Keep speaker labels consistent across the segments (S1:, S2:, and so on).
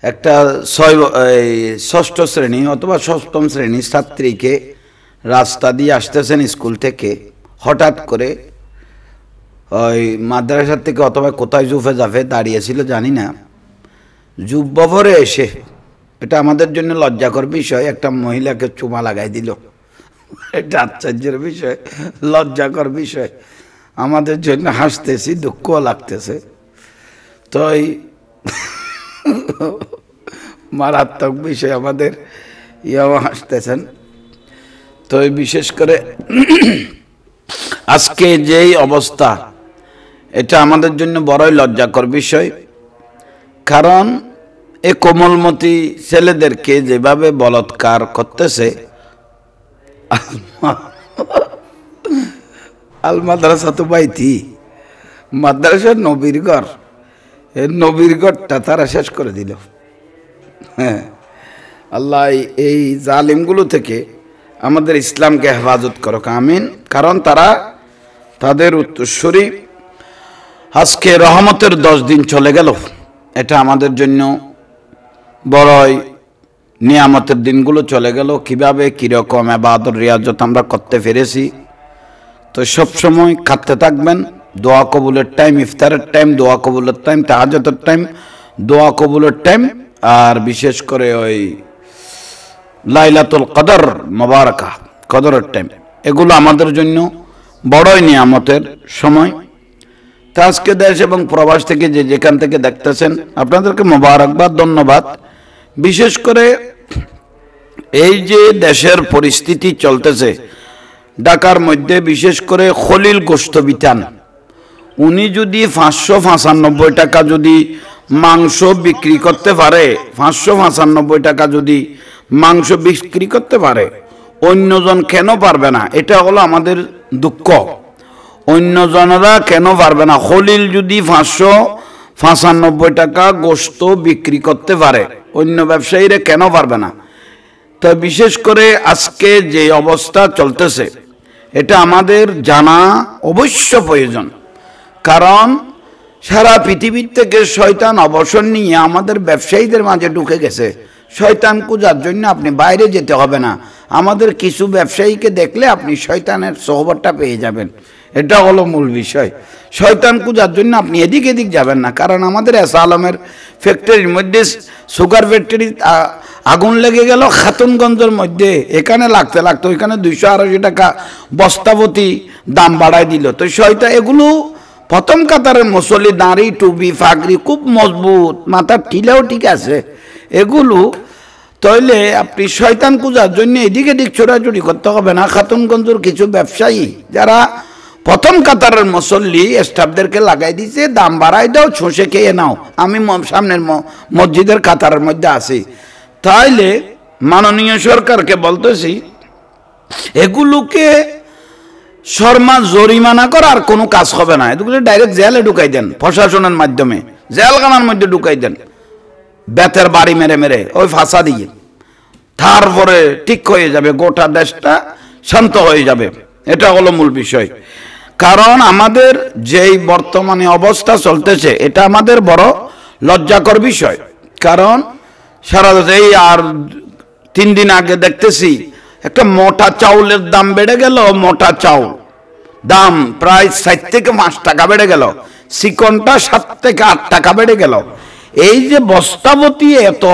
S1: একটা ষষ্ঠ শ্রেণী অথবা সপ্তম শ্রেণীর ছাত্রীকে রাস্তা দিয়ে আসতেছেন স্কুল থেকে, হঠাৎ করে ওই মাদ্রাসার থেকে অথবা কোথায় জুফে জাফে দাঁড়িয়েছিল জানি না, যুব্বভরে এসে, এটা আমাদের জন্য লজ্জাকর বিষয়, একটা মহিলাকে চুমা লাগাই দিল। এটা আশ্চর্যের বিষয়, লজ্জাকর বিষয়, আমাদের জন্য হাসতেছি, দুঃখও লাগতেছে। তো মারাত্মক বিষয়, আমাদের ইয়াও হাসতেছেন। তো বিশেষ করে আজকে যেই অবস্থা, এটা আমাদের জন্য বড়ই লজ্জাকর বিষয়। কারণ এই কোমলমতি ছেলেদেরকে যেভাবে বলাৎকার করতেছে, আল মাদ্রাসা তো বাইতি, মাদ্রাসার নবীর ঘর, এই নবীর ঘরটা তারা শেষ করে দিল। হ্যাঁ, আল্লাহ এই জালিমগুলো থেকে আমাদের ইসলামকে হেফাজত করুক, আমিন। কারণ তারা, তাদের উত্তরসূরি, আজকে রহমতের 10 দিন চলে গেল, এটা আমাদের জন্য বড়ই নিয়ামতের দিনগুলো চলে গেল। কিভাবে কিরকম ইবাদত রিয়াজত আমরা করতে পেরেছি। তো সবসময় খাটতে থাকবেন। দোয়া কবুলের টাইম, ইফতারের টাইম, দোয়া কবুলের টাইম, তাহাজ্জুদের টাইম, দোয়া কবুলের টাইম, আর বিশেষ করে ওই লাইলাতুল কদর মুবারাকা, কদরের টাইম, এগুলো আমাদের জন্য বড়ই নিয়ামতের সময়। তা আজকে দেশ এবং প্রবাস থেকে যে যেখান থেকে দেখতেছেন, আপনাদেরকে মোবারকবাদ, ধন্যবাদ। বিশেষ করে এই যে দেশের পরিস্থিতি চলতেছে, ঢাকার মধ্যে বিশেষ করে খলিল গোশত বিতান, উনি যদি 595 টাকা যদি মাংস বিক্রি করতে পারে, 595 টাকা যদি মাংস বিক্রি করতে পারে, অন্যজন কেন পারবে না? এটা হলো আমাদের দুঃখ। অন্যজনেরা কেন পারবে না? খলিল যদি 595 টাকা গোশত বিক্রি করতে পারে, অন্য ব্যবসায়ীরা কেন পারবে না? তো বিশেষ করে আজকে যে অবস্থা চলতেছে, এটা আমাদের জানা অবশ্য প্রয়োজন। কারণ সারা পৃথিবীর থেকে শয়তান অবসর নিয়ে আমাদের ব্যবসায়ীদের মাঝে ঢুকে গেছে। শয়তান পূজার জন্য আপনি বাইরে যেতে হবে না, আমাদের কিছু ব্যবসায়ীকে দেখলে আপনি শয়তানের সোহবতটা পেয়ে যাবেন। এটা হলো মূল বিষয়। শয়তান পূজার জন্য আপনি এদিক এদিক যাবেন না। কারণ আমাদের এস আলমের ফ্যাক্টরির মধ্যে, সুগার ফ্যাক্টরি আগুন লেগে গেল খাতুনগঞ্জের মধ্যে, এখানে লাগতে লাগতো ওইখানে 200-250 টাকা বস্তাবতী দাম বাড়ায় দিল। তো শয়তান এগুলো, প্রথম কাতারের মুসল্লি, দাঁড়ি, টুপি, ফাগরি খুব মজবুত, মাথার ঠিলেও ঠিক আছে, এগুলো তাইলে আপনি শয়তান পূজার জন্য এদিক এদিক ছোড়াছুড়ি করতে হবে না। খাতুনগঞ্জের কিছু ব্যবসায়ী যারা প্রথম কাতারের মুসল্লি, স্টাফদেরকে লাগাই দিছে, দাম বাড়াই দাও, ছুঁষে খেয়ে নাও, আমি সামনের মসজিদের কাতারের মধ্যে আছি। তাইলে মাননীয় সরকারকে বলতেছি, এগুলোকে শর্মা জরিমানা করার কোনো কাজ হবে না, এগুলো ডাইরেক্ট জেলে ঢুকাই দেন, প্রশাসনের মাধ্যমে জেলখানার মধ্যে ঢুকাই দেন, বেতের বাড়ি মেরে মেরে ওই ফাঁসা দিয়ে, তারপরে ঠিক হয়ে যাবে, গোটা দেশটা শান্ত হয়ে যাবে। এটা হলো মূল বিষয়। কারণ আমাদের যেই বর্তমানে অবস্থা চলতেছে, এটা আমাদের বড় লজ্জাকর বিষয়। কারণ সারা এই আর 3 দিন আগে দেখতেছি একটা মোটা চাউলের দাম বেড়ে গেল, মোটা চাউল দাম প্রায় 4 থেকে 5 টাকা বেড়ে গেল, চিকনটা 7 থেকে 8 টাকা বেড়ে গেল। এই যে বস্তাবতী এত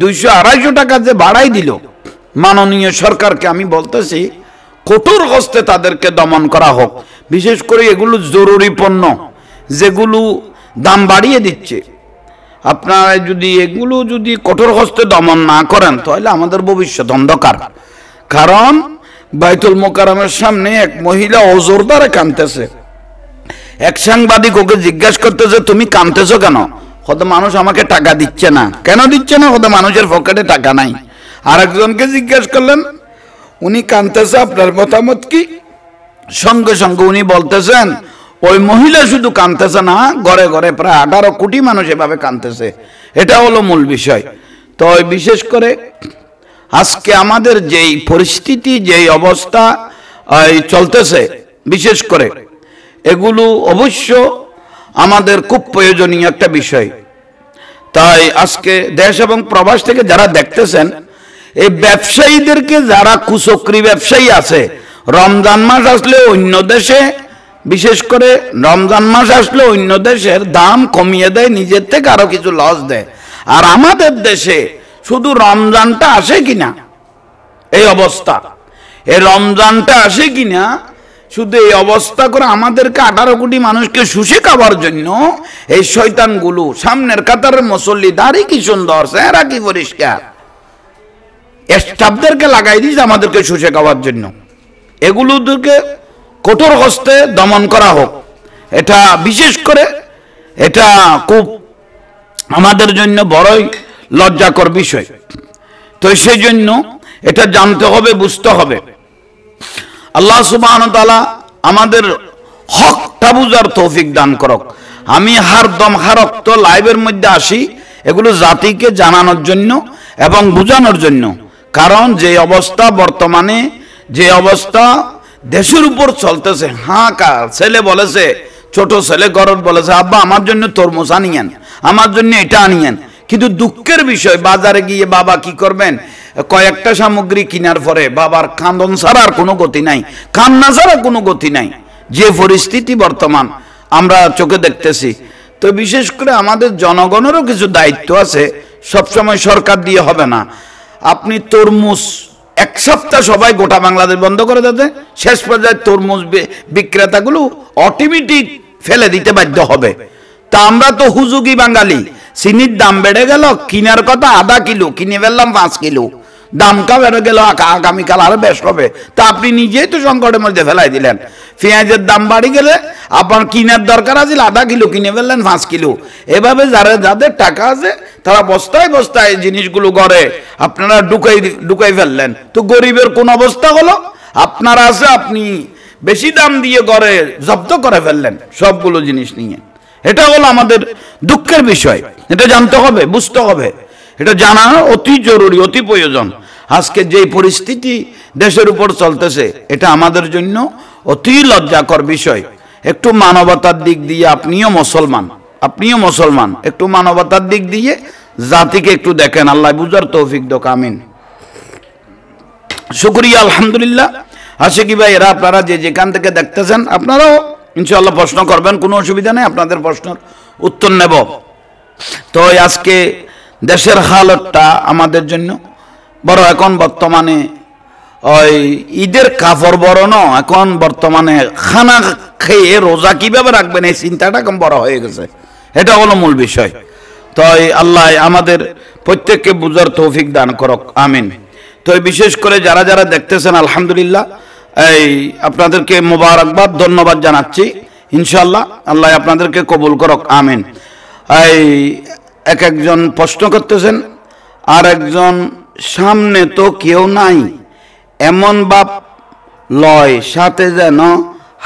S1: 200-250 টাকা যে বাড়াই দিল, মাননীয় সরকারকে আমি বলতেছি, কঠোর হস্তে তাদেরকে দমন করা হোক। বিশেষ করে এগুলো জরুরি পণ্য যেগুলো দাম বাড়িয়ে দিচ্ছে, আপনারা যদি এগুলো যদি কঠোর হস্তে দমন না করেন, তাহলে আমাদের ভবিষ্যৎ অন্ধকার। কারণ বাইতুল মোকাররমের সামনে এক মহিলা ওজোর দ্বারা কাঁদতেছে, এক সাংবাদিক ওকে জিজ্ঞাসা করতেছে, তুমি কাঁদতেছো কেন? কত মানুষ আমাকে টাকা দিচ্ছে না। কেন দিচ্ছে না? কত মানুষের পকেটে টাকা নাই। আরেকজনকে জিজ্ঞাসা করলেন, উনি কাঁদতেছে, আপনার মতামত কি? সঙ্গে সঙ্গে উনি বলতেছেন, ওই মহিলা শুধু কাঁদতেছে না, ঘরে ঘরে প্রায় 18 কোটি মানুষ এভাবে কাঁদতেছে। এটা হলো মূল বিষয়। তো বিশেষ করে আজকে আমাদের যেই পরিস্থিতি, যেই অবস্থা চলতেছে, বিশেষ করে এগুলো অবশ্য আমাদের খুব প্রয়োজনীয় একটা বিষয়। তাই আজকে দেশ এবং প্রবাস থেকে যারা দেখতেছেন, এই ব্যবসায়ীদেরকে, যারা কুচক্রী ব্যবসায়ী আছে, রমজান মাস আসলে অন্য দেশে, বিশেষ করে রমজান মাস আসলে অন্য দেশের দাম কমিয়ে দেয়, নিজের থেকে আরো কিছু লস দেয়। আর আমাদের দেশে শুধু রমজানটা আসে কিনা এই অবস্থা, এই রমজানটা আসে কিনা শুধু এই অবস্থা করে আমাদেরকে 18 কোটি মানুষকে শুষে খাবার জন্য এই শয়তানগুলো, সামনের কাতারের মুসল্লি, দাড়ি কি সুন্দর, চেহারা কি পরিষ্কার, স্টাফদেরকে লাগাই দিয়েছে আমাদেরকে শুষে খাওয়ার জন্য। এগুলোদেরকে কঠোর হস্তে দমন করা হোক। এটা বিশেষ করে এটা খুব আমাদের জন্য বড়ই লজ্জাকর বিষয়। তো সেই জন্য এটা জানতে হবে, বুঝতে হবে। আল্লাহ সুবহানাহু ওয়া তাআলা আমাদের হকটা বুঝার তৌফিক দান করুক। আমি হারদম হারক্ত লাইভের মধ্যে আসি এগুলো জাতিকে জানানোর জন্য এবং বোঝানোর জন্য। কারণ যে অবস্থা বর্তমানে, যে অবস্থা দেশের উপর চলতেছে, হাঁকার ছেলে বলেছে, ছোট ছেলে গরত বলেছে, আব্বা আমার জন্য তরমুজ আনিয়েন, আমার জন্য এটা আনিয়েন। কিন্তু দুঃখের বিষয়, বাজারে গিয়ে বাবা কি করবেন, কয়েকটা সামগ্রী কেনার পরে বাবার কান্দন ছাড়া আর কোনো গতি নাই, কান্না ছাড়া কোনো গতি নাই। যে পরিস্থিতি বর্তমান আমরা চোখে দেখতেছি। তো বিশেষ করে আমাদের জনগণেরও কিছু দায়িত্ব আছে, সবসময় সরকার দিয়ে হবে না। আপনি তরমুজ এক সপ্তাহ সবাই গোটা বাংলাদেশ বন্ধ করে দিতে, শেষ পর্যায়ে তরমুজ বিক্রেতাগুলো অটোমেটিক ফেলে দিতে বাধ্য হবে। তা আমরা তো হুজুগি বাঙালি, চিনির দাম বেড়ে গেল, কিনার কথা আধা কিলো কিনে ফেললাম 5 কিলো, দামটা বেড়ে গেল, আগামীকাল আরো বেশ হবে। তা আপনি নিজেই তো সংকটের মধ্যে ফেলাই দিলেন। পেঁয়াজের দাম বাড়ি গেলে আপনার কিনার দরকার আছে আধা কিলো, কিনে ফেললেন 5 কিলো। এভাবে যাদের টাকা আছে তারা বস্তায় বস্তায় জিনিসগুলো ঘরে আপনারা ঢুকাই ফেললেন। তো গরিবের কোন অবস্থা হলো? আপনার আছে, আপনি বেশি দাম দিয়ে ঘরে জব্দ করে ফেললেন সবগুলো জিনিস নিয়ে। এটা হলো আমাদের দুঃখের বিষয়। এটা জানতে হবে, বুঝতে হবে, এটা জানা অতি জরুরি, অতি প্রয়োজন। আজকে যে পরিস্থিতি দেশের উপর চলতেছে এটা আমাদের জন্য অতি লজ্জাকর বিষয়। একটু মানবতার দিক দিয়ে, আপনিও মুসলমান, একটু মানবতার দিক দিয়ে জাতিকে একটু দেখেন। আল্লাহ বুঝার তৌফিক দাও, আমিন। শুকরিয়া, আলহামদুলিল্লাহ। আশিকি ভাই, এরা আপনারা যে যেখান থেকে দেখতেছেন, আপনারাও ইনশাআল্লাহ প্রশ্ন করবেন, কোনো অসুবিধা নেই, আপনাদের প্রশ্নের উত্তর নেব। তো আজকে দেশের হালতটা আমাদের জন্য বড়, এখন বর্তমানে ওই ঈদের কাপড় বড় ন, এখন বর্তমানে খানা খেয়ে রোজা কিভাবে রাখবেন এই চিন্তাটা কম বড় হয়ে গেছে। এটা হলো মূল বিষয়। তো আল্লাহ আমাদের প্রত্যেককে বুঝার তৌফিক দান করুক, আমিন। তো বিশেষ করে যারা যারা দেখতেছেন, আলহামদুলিল্লাহ, এই আপনাদেরকে মোবারকবাদ, ধন্যবাদ জানাচ্ছি। ইনশাআল্লাহ আল্লাহ আপনাদেরকে কবুল করুক, আমিন। এই একজন প্রশ্ন করতেছেন, আর একজন সামনে তো কেউ নাই এমন বাপ লয়, সাথে যেন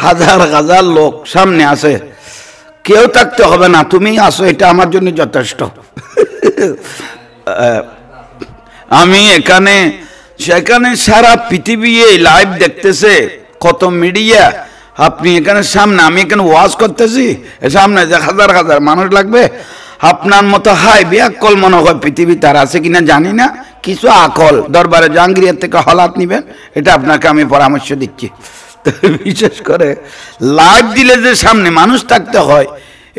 S1: হাজার হাজার লোক সামনে আছে, কেউ থাকতে হবে না, তুমি আসো, এটা আমার জন্য যথেষ্ট। আমি সেখানে সারা পৃথিবী এই লাইভ দেখতেছে, কত মিডিয়া, আপনি এখানে সামনে, আমি এখানে ওয়াজ করতেছি, সামনে যে হাজার হাজার মানুষ লাগবে, আপনার মতো হাই বিয়াকল মনে হয় পৃথিবী তার আছে কিনা জানি না, কিছু আকল দরবারে জাহাঙ্গীরের থেকে হলাত নিবেন, এটা আপনাকে আমি পরামর্শ দিচ্ছি। তো বিশেষ করে লাইভ দিলে যে সামনে মানুষ থাকতে হয়,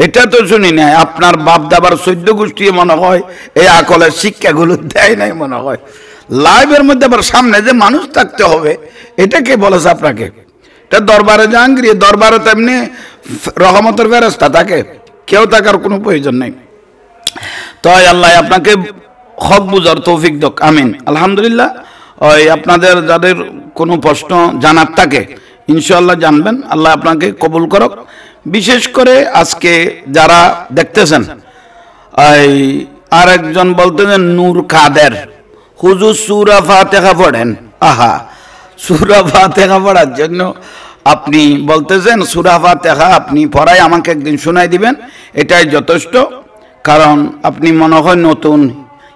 S1: এটা তো শুনি নাই। আপনার বাপ দাবার 14 গোষ্ঠী মনে হয় এই আকলের শিক্ষাগুলো দেয় নাই মনে হয়। লাইভের মধ্যে আবার সামনে যে মানুষ থাকতে হবে, এটা কে বলেছে আপনাকে? এটা দরবারে জাহাঙ্গীর, দরবারে তেমনি রহমতের ফেরেশতা থাকে, কেউ থাকার কোনো প্রয়োজন নেই। তো আল্লাহ আপনাকে হক বুঝার তৌফিক দাও, আমিন। আলহামদুলিল্লাহ, ওই আপনাদের যাদের কোনো প্রশ্ন জানার থাকে ইনশাআল্লাহ জানবেন, আল্লাহ আপনাকে কবুল করুক। বিশেষ করে আজকে যারা দেখতেছেন, এই আরেকজন বলতেছেন নূর কাদের, হুজুর সূরা ফাতিহা পড়েন। আহা, সূরা ফাতিহা পড়ার জন্য আপনি বলতেছেন সূরা ফাতিহা আপনি পড়াই আমাকে একদিন শোনাই দিবেন, এটাই যথেষ্ট। কারণ আপনি মনে হয় নতুন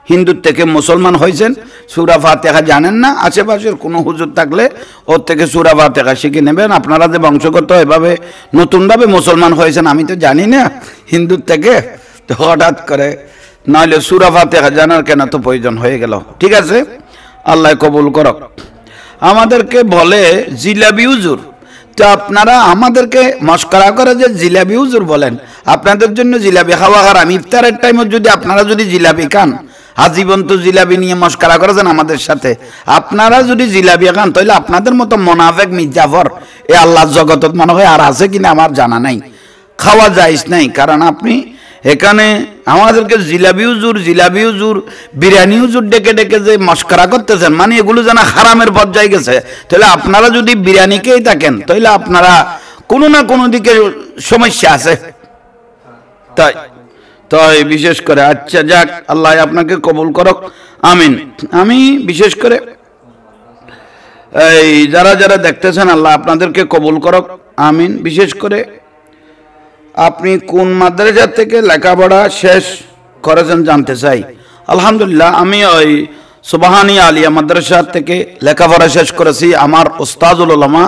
S1: হিন্দুর থেকে মুসলমান হয়েছেন, সূরা ফাতিহা জানেন না। আশেপাশের কোনো হুজুর থাকলে ওর থেকে সূরা ফাতিহা শিখে নেবেন। আপনারা যে বংশগত এভাবে নতুনভাবে মুসলমান হয়েছেন, আমি তো জানি না হিন্দুর থেকে, তো হঠাৎ করে নাহলে সূরা ফাতিহা জানার কেন তো প্রয়োজন হয়ে গেল। ঠিক আছে, আল্লাহ কবুল করক। আমাদেরকে বলে জিলাপি হুজুর, তো আপনারা আমাদেরকে মস্করা করে যে জিলাপি হুজুর বলেন, আপনাদের জন্য জিলাপি খাওয়া হারাম। ইফতারের টাইমে যদি আপনারা যদি জিলাপি খান, আজীবন তো জিলাপি নিয়ে মস্করা করেছেন আমাদের সাথে, আপনারা যদি জিলাপি খান তাহলে আপনাদের মতো মুনাফিক মির্জাফর এ আল্লাহর জগতত মনে হয় আর আছে কিনা আমার জানা নাই। খাওয়া যাইস নাই, কারণ আপনি এখানে আমাদেরকে জিলাপি হুজুর বিরিয়ানি হুজুর ডেকে ডেকে যে মস্করা করতেছেন, মানে এগুলো যেন হারামের পর্যায়ে গেছে। তাহলে আপনারা যদি বিরিয়ানিকেই থাকেন তাহলে আপনারা কোনো না কোনো দিকে সমস্যা আছে। তাই তাই বিশেষ করে আচ্ছা যাক, আল্লাহ আপনাকে কবুল করক, আমিন। আমি বিশেষ করে এই যারা যারা দেখতেছেন আল্লাহ আপনাদেরকে কবুল করক, আমিন। বিশেষ করে আপনি কোন মাদ্রাসা থেকে লেখাপড়া শেষ করেছেন জানতে চাই। আলহামদুলিল্লাহ, আমি ওই সুবহানিয়া আলিয়া মাদ্রাসা থেকে লেখাপড়া শেষ করেছি। আমার উস্তাদুল উলামা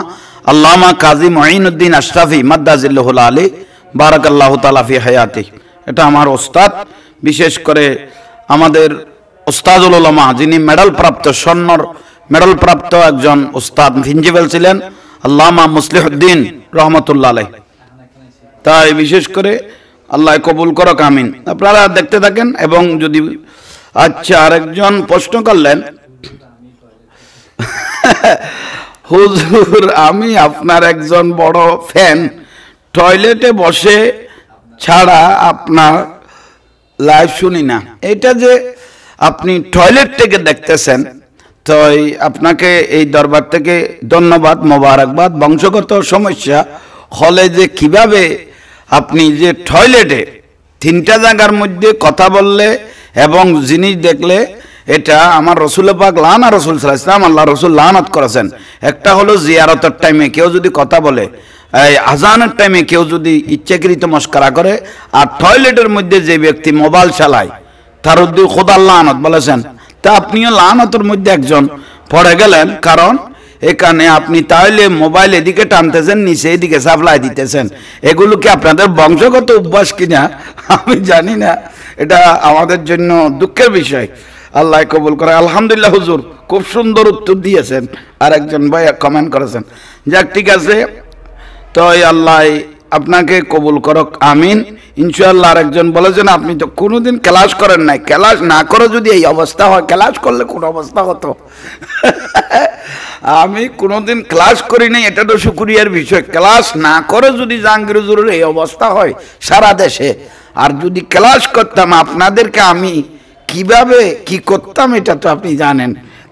S1: আল্লামা কাজী মুঈনুদ্দিন আশরাফি মাদ্দাজিল্লাহুল আলী বারাকাল্লাহু তাআলা ফি হায়াতি, এটা আমার উস্তাদ। বিশেষ করে আমাদের উস্তাদুল উলামা যিনি মেডেল প্রাপ্ত, স্বর্ণর মেডেল প্রাপ্ত একজন উস্তাদ প্রিন্সিপাল ছিলেন আল্লামা মুসলিহুদ্দিন রহমতুল্লাহ আলাইহি। তাই বিশেষ করে আল্লাহ কবুল করক, আমিন। আপনারা দেখতে থাকেন। এবং যদি আচ্ছা আরেকজন প্রশ্ন করলেন, হুজুর আমি আপনার একজন বড় ফ্যান, টয়লেটে বসে ছাড়া আপনার লাইভ শুনি না। এটা যে আপনি টয়লেট থেকে দেখতেছেন, তো আপনাকে এই দরবার থেকে ধন্যবাদ, মোবারকবাদ। বংশগত সমস্যা হলে যে কিভাবে আপনি যে টয়লেটে তিনটা জায়গার মধ্যে কথা বললে এবং জিনিস দেখলে, এটা আমার রসুল পাক লানা রসুল সাল্লাল্লাহু আলাইহি ওয়াসাল্লাম আল্লাহ রসুল লানত করেছেন। একটা হলো জিয়ারতের টাইমে কেউ যদি কথা বলে, এই আজানের টাইমে কেউ যদি ইচ্ছাকৃত মস্করা করে, আর টয়লেটের মধ্যে যে ব্যক্তি মোবাইল চালায় তার উদ্দেশ্যে খোদার লানত বলেছেন। তা আপনিও লানতের মধ্যে একজন পড়ে গেলেন, কারণ এখানে আপনি তাহলে মোবাইল এদিকে টানতেছেন, নিচে এদিকে সাপ্লাই দিতেছেন। এগুলো কি আপনাদের বংশগত অভ্যাস কিনা আমি জানি না, এটা আমাদের জন্য দুঃখের বিষয়। আল্লাহ কবুল করে। আলহামদুলিল্লাহ হুজুর, খুব সুন্দর উত্তর দিয়েছেন। আর একজন ভাই কমেন্ট করেছেন, যাক ঠিক আছে। তো আল্লাহ আপনাকে কবুল করক, আমিন, ইনশাআল্লাহ। আর একজন বলেছেন আপনি তো কোনোদিন ক্লাস করেন নাই, ক্লাস না করে যদি এই অবস্থা হয়, ক্লাস করলে কোন অবস্থা হতো? আমি কোনোদিন ক্লাস করি নাই, এটা তো শুকরিয়ার বিষয়। ক্লাস না করে যদি জাহাঙ্গীর হুজুরের এই অবস্থা হয় সারা দেশে, আর যদি ক্লাস করতাম আপনাদেরকে আমি কিভাবে কি করতাম এটা তো আপনি জানেন।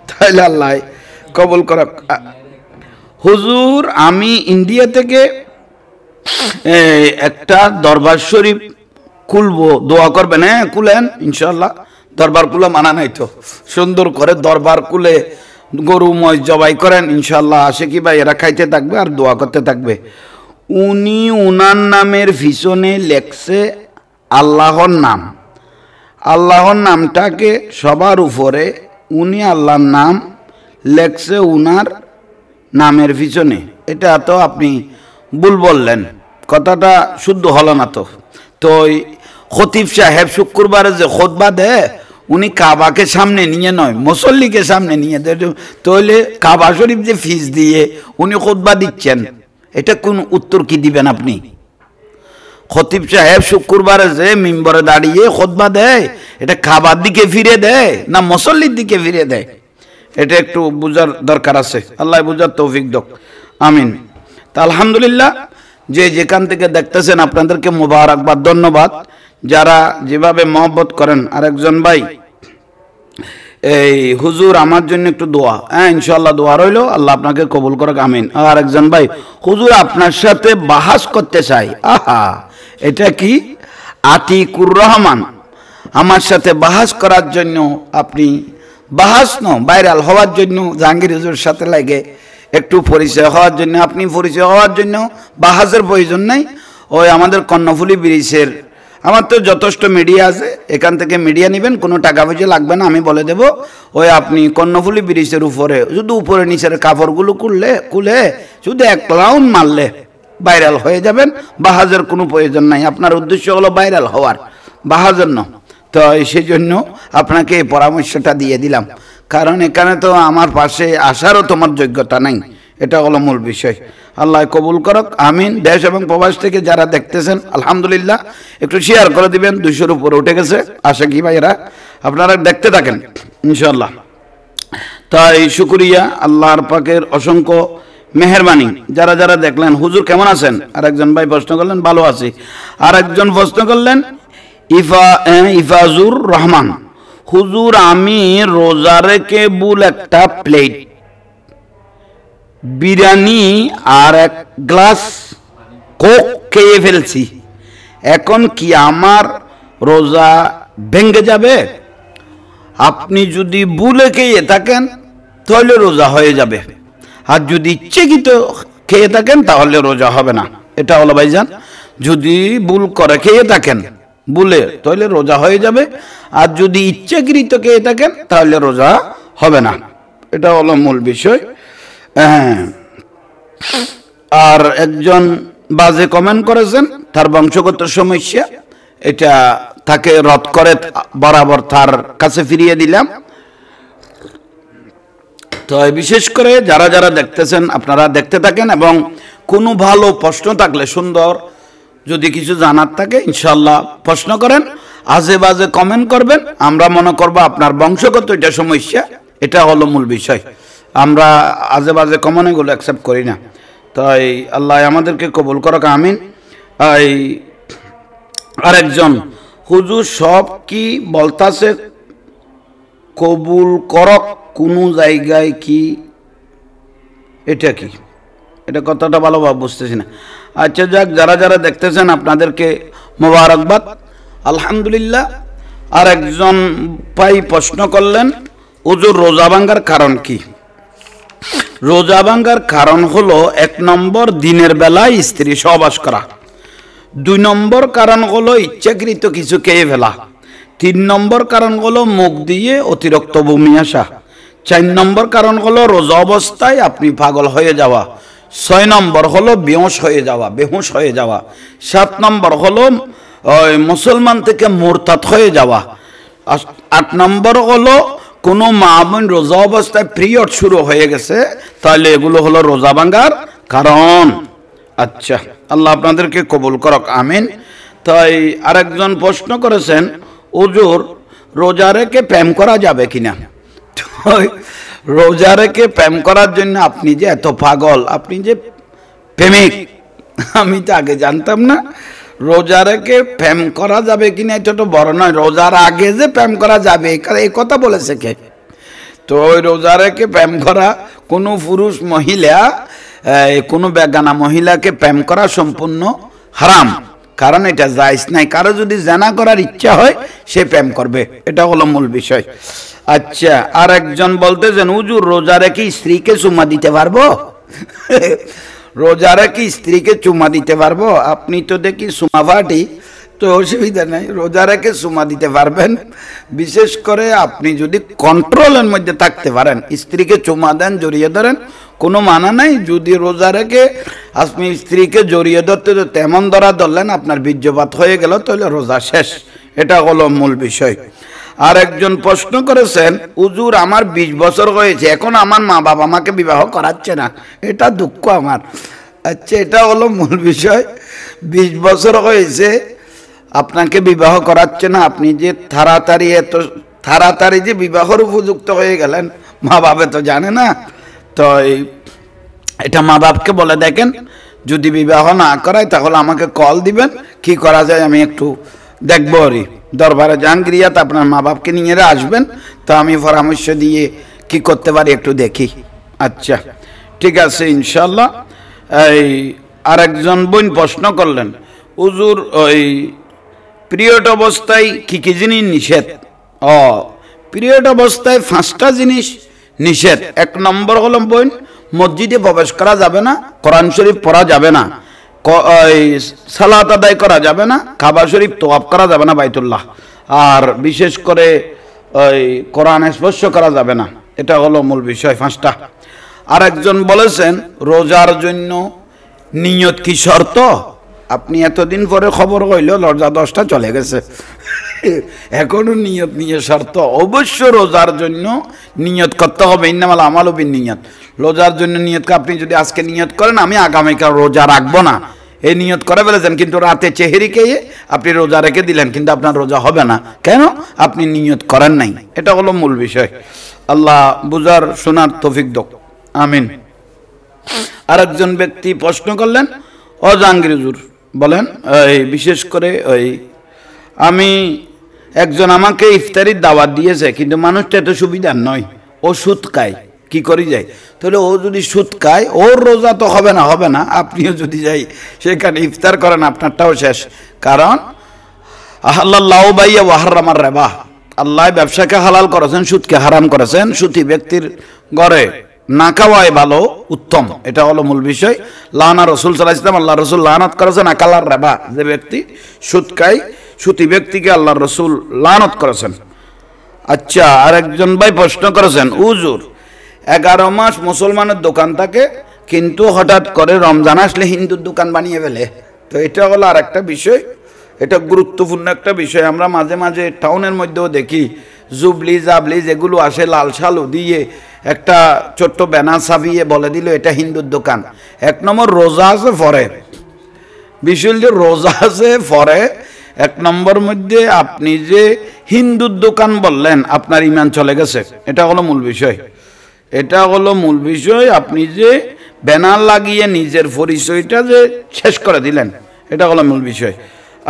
S1: তাহলে আল্লাহ কবুল করক। হুজুর আমি ইন্ডিয়া থেকে একটা দরবার শরীফ খুলবো, দোয়া করবেন। হ্যাঁ খুলেন ইনশাআল্লাহ। দরবার খুলে মানা নাই তো, সুন্দর করে দরবার খুলে গরু মহিষ জবাই করেন ইনশাআল্লাহ। আশিকি ভাই এরা খাইতে থাকবে আর দোয়া করতে থাকবে। উনি উনার নামের পিছনে লেখছে আল্লাহর নাম, আল্লাহর নামটাকে সবার উপরে, উনি আল্লাহর নাম লেখছে উনার নামের পিছনে। এটা তো আপনি ভুল বললেন, কথাটা শুদ্ধ হলো না তো। তো খতিব সাহেব শুক্রবারে যে খুতবা দেয়, উনি কাবাকে সামনে নিয়ে নয়, মুসল্লিকে সামনে নিয়ে দেয়। তাহলে কাবা শরীফ যে ফিস দিয়ে উনি খুতবা দিচ্ছেন, এটা কোন উত্তর কি দিবেন আপনি? খতিব সাহেব শুক্রবারে যে মিম্বরে দাঁড়িয়ে খুতবা দেয়, এটা কাবার দিকে ফিরে দেয় না মুসল্লির দিকে ফিরে দেয়? এটা একটু বুঝার দরকার আছে। আল্লাহ বুঝার তৌফিক দাও, আমিন। তা আলহামদুলিল্লাহ, যে যেখান থেকে দেখতেছেন আপনাদেরকে মোবারকবাদ, ধন্যবাদ। যারা যেভাবে মহব্বত করেন। আরেকজন ভাই, এই হুজুর আমার জন্য একটু দোয়া। হ্যাঁ ইনশাআল্লাহ দোয়া রইল, আল্লাহ আপনাকে কবুল করুক, আমিন। আর একজন ভাই, হুজুর আপনার সাথে বাহাস করতে চাই। আহা, এটা কি? আতিকুর রহমান আমার সাথে বাহাস করার জন্য, আপনি বাহাস ভাইরাল হওয়ার জন্য, জাহাঙ্গীর হুজুরের সাথে লাগে একটু পরিচয় হওয়ার জন্য, আপনি পরিচয় হওয়ার জন্য বাহাসের প্রয়োজন নাই। ওই আমাদের কর্ণফুলী ব্রিজের, আমার তো যথেষ্ট মিডিয়া আছে, এখান থেকে মিডিয়া নেবেন, কোনো টাকা পয়সা লাগবে না, আমি বলে দেব। ওই আপনি কর্ণফুলী ব্রিজের উপরে শুধু উপরে নিচের কাপড়গুলো খুলে শুধু এক রাউন্ড মারলে ভাইরাল হয়ে যাবেন। বাহাজের কোনো প্রয়োজন নাই। আপনার উদ্দেশ্য হলো ভাইরাল হওয়ার, বাহাজের না। তো সেই জন্য আপনাকে এই পরামর্শটা দিয়ে দিলাম, কারণ এখানে তো আমার পাশে আসারও তোমার যোগ্যতা নাই। এটা হলো মূল বিষয়। আল্লাহ কবুল করক, আমিন। দেশ এবং প্রবাস থেকে যারা দেখতেছেন আলহামদুলিল্লাহ, একটু শেয়ার করে দিবেন। 200-র উপরে উঠে গেছে আশা কি ভাইরা, আপনারা দেখতে থাকেন ইনশাআল্লাহ। তাই শুকরিয়া, আল্লাহর পাকের অসংখ্য মেহেরবানি। যারা যারা দেখলেন, হুজুর কেমন আছেন? আরেকজন ভাই প্রশ্ন করলেন, ভালো আছি। আরেকজন প্রশ্ন করলেন ইফাজুর রহমান, হুজুর আমি রোজা রেখে ভুল একটা প্লেট বিরিয়ানি আর 1 গ্লাস কোক খেয়ে ফেলছি, এখন কি আমার রোজা ভেঙে যাবে? আপনি যদি ভুলে খেয়ে থাকেন তাহলে রোজা হয়ে যাবে, আর যদি ইচ্ছাকৃত খেয়ে থাকেন তাহলে রোজা হবে না। এটা হলো ভাইজান, যদি ভুল করে খেয়ে থাকেন ভুলে তাহলে রোজা হয়ে যাবে, আর যদি ইচ্ছাকৃত খেয়ে থাকেন তাহলে রোজা হবে না। এটা হলো মূল বিষয়। আর একজন বাজে কমেন্ট করেছেন, তার বংশগত সমস্যা, এটা তাকে রদ করে বরাবর তার কাছে ফিরিয়ে দিলাম। তো বিশেষ করে যারা যারা দেখতেছেন আপনারা দেখতে থাকেন, এবং কোনো ভালো প্রশ্ন থাকলে সুন্দর যদি কিছু জানার থাকে ইনশাল্লাহ প্রশ্ন করেন, আজে বাজে কমেন্ট করবেন, আমরা মনে করব আপনার বংশগত এটা সমস্যা। এটা হলো মূল বিষয়। আমরা আজে বাজে কমেন্ট এগুলো অ্যাকসেপ্ট করি না। তাই আল্লাহ আমাদেরকে কবুল করক, আমিন। আরেকজন, হুজুর সব কি বলতাছে কবুল করক কোন জায়গায় কি, এটা কি? এটা কথাটা ভালোভাবে বুঝতেছি না। আচ্ছা যাক, যারা যারা দেখতেছেন আপনাদেরকে মোবারকবাদ, আলহামদুলিল্লাহ। আর একজন ভাই প্রশ্ন করলেন, হুজুর রোজা ভাঙ্গার কারণ কি? রোজা ভাঙ্গার কারণ হলো 1 নম্বর দিনের বেলায় স্ত্রী সহবাস করা, 2 নম্বর কারণ হলো ইচ্ছাকৃত কিছু খেয়ে ফেলা, 3 নম্বর কারণ হলো মুখ দিয়ে অতিরিক্ত বমি আসা, 4 নম্বর কারণ হলো রোজা অবস্থায় আপনি পাগল হয়ে যাওয়া, 6 নম্বর হলো বেহুশ হয়ে যাওয়া, 7 নম্বর হলো মুসলমান থেকে মুরতাদ হয়ে যাওয়া, 8 নম্বর হলো কোনো মা বোন রোজা অবস্থায় পিরিয়ড শুরু হয়ে গেছে, তাহলে এগুলো হলো রোজা ভাঙ্গার কারণ। আচ্ছা, আল্লাহ আপনাদেরকে কবুল করক, আমিন। তাই আরেকজন প্রশ্ন করেছেন, হুজুর রোজা রেখে প্রেম করা যাবে কিনা? রোজা রেখে প্রেম করার জন্য আপনি যে এত পাগল, আপনি যে প্রেমিক, আমি তো আগে জানতাম না। রোজা রেখে প্রেম করা যাবে কিনা এটা তো বড় নয়, রোজার আগে যে প্রেম করা যাবে এই কথা বলেছে কে? তো ওই রোজা রেখে প্রেম করা, কোনো পুরুষ মহিলা কোনো বেগানা মহিলাকে প্রেম করা সম্পূর্ণ হারাম, কারণ এটা জায়েজ নাই। কারো যদি জানা করার ইচ্ছা হয় সে প্রেম করবে, এটা হলো মূল বিষয়। আচ্ছা, আর একজন বলতেছেন, হুজুর রোজা রেখে স্ত্রীকে চুমা দিতে পারবো? রোজা রেখে স্ত্রীকে চুমা দিতে পারবো? আপনি তো দেখি চুমা পার্টি, তো অসুবিধা নেই, রোজা রেখে চুমা দিতে পারবেন। বিশেষ করে আপনি যদি কন্ট্রোলের মধ্যে থাকতে পারেন, স্ত্রীকে চুমা দেন, জড়িয়ে ধরেন, কোনো মানা নাই। যদি রোজা রেখে আপনি স্ত্রীকে জড়িয়ে ধরতে তেমন ধরলেন, আপনার বীর্যপাত হয়ে গেল, তাহলে রোজা শেষ। এটা হলো মূল বিষয়। আর একজন প্রশ্ন করেছেন, হুজুর আমার 20 বছর হয়েছে, এখন আমার মা বাবা আমাকে বিবাহ করাচ্ছে না, এটা দুঃখ আমার। আচ্ছা, এটা হলো মূল বিষয়। 20 বছর হয়েছে, আপনাকে বিবাহ করাচ্ছে না, আপনি যে এত তাড়াতাড়ি যে বিবাহর উপযুক্ত হয়ে গেলেন, মা বাবা তো জানে না। তো এটা মা বাপকে বলে দেখেন, যদি বিবাহ না করায় তাহলে আমাকে কল দিবেন, কি করা যায় আমি একটু দেখবো। দরবারে জাহাঙ্গীরিয়াতে আপনার মা বাপকে নিয়ে আসবেন, তো আমি পরামর্শ দিয়ে কি করতে পারি একটু দেখি। আচ্ছা ঠিক আছে ইনশাল্লাহ। এই আরেকজন বোন প্রশ্ন করলেন, হুজুর ওই পিরিয়ড অবস্থায় কি কি জিনিস নিষেধ? পিরিয়ড অবস্থায় 5টা জিনিস নিষেধ। 1 নম্বর হলো বোন, মসজিদে প্রবেশ করা যাবে না, কোরআন শরীফ পড়া যাবে না, সালাত আদায় করা যাবে না, কাবা শরীফ তোয়াফ করা যাবে না বাইতুল্লাহ, আর বিশেষ করে ওই কোরআন স্পর্শ করা যাবে না। এটা হলো মূল বিষয় 5টা। আর একজন বলেছেন, রোজার জন্য নিয়ত কি শর্ত? আপনি এতদিন পরে খবর হইল রোজা 10টা চলে গেছে, এখনো নিয়ত নিয়ে শর্ত, অবশ্য রোজার জন্য নিয়ত করতে হবে। ইন্নামাল আমালু বিন্নিয়াত, রোজার জন্য নিয়ত। আপনি যদি আজকে নিয়ত করেন আমি আগামীকাল রোজা রাখবো না, এই নিয়ত করে ফেলেছেন, কিন্তু রাতে চেহারি খেয়ে আপনি রোজা রেখে দিলেন, কিন্তু আপনার রোজা হবে না। কেন? আপনি নিয়ত করেন নাই। এটা হলো মূল বিষয়। আল্লাহ বুঝার শোনার তৌফিক দাও, আমিন। আরেকজন ব্যক্তি প্রশ্ন করলেন, ও জাহাঙ্গীর হুজুর বলেন, বিশেষ করে আমি একজন আমাকে ইফতারির দাওয়াত দিয়েছে, কিন্তু মানুষটা এত সুবিধার নয়, ও সুদ খায়, কি করি যায়? তাহলে ও যদি সুদ খায় ওর রোজা তো হবে না, আপনিও যদি যাই সেখানে ইফতার করেন আপনারটাও শেষ। কারণ আল্লাহ বাইয়া ওয়াহারামার রেবা, আল্লাহ ব্যবসাকে হালাল করেছেন, সুদকে হারাম করেছেন। সুতি ব্যক্তির ঘরে না খাওয়াই ভালো, উত্তম। এটা হলো মূল বিষয়। লানা রসুল সাল্লাল্লাহু আলাইহি ওয়াসাল্লাম, আল্লাহ রসুল লানত করেছেন আকালার রেবা, যে ব্যক্তি সুদ খায়, সুতি ব্যক্তিকে আল্লাহ রসুল লানত করেছেন। আচ্ছা, আরেকজন ভাই প্রশ্ন করেছেন, হুজুর 11 মাস মুসলমানের দোকান থাকে, কিন্তু হঠাৎ করে রমজান আসলে হিন্দুর দোকান বানিয়ে ফেলে। তো এটা হলো আর একটা বিষয়, এটা গুরুত্বপূর্ণ একটা বিষয়। আমরা মাঝে মাঝে টাউনের মধ্যেও দেখি জুবলি জাবলি যেগুলো আসে লাল শালু দিয়ে একটা ছোট্ট ব্যানার ছাপিয়ে বলে দিল এটা হিন্দুর দোকান। এক নম্বর রোজা আছে ফরে, বিষয় যে রোজা আছে ফরে, এক নম্বর মধ্যে আপনি যে হিন্দুর দোকান বললেন আপনার ইমান চলে গেছে। এটা হলো মূল বিষয়, এটা হলো মূল বিষয়। আপনি যে ব্যানার লাগিয়ে নিজের পরিচয়টা যে শেষ করে দিলেন, এটা হলো মূল বিষয়।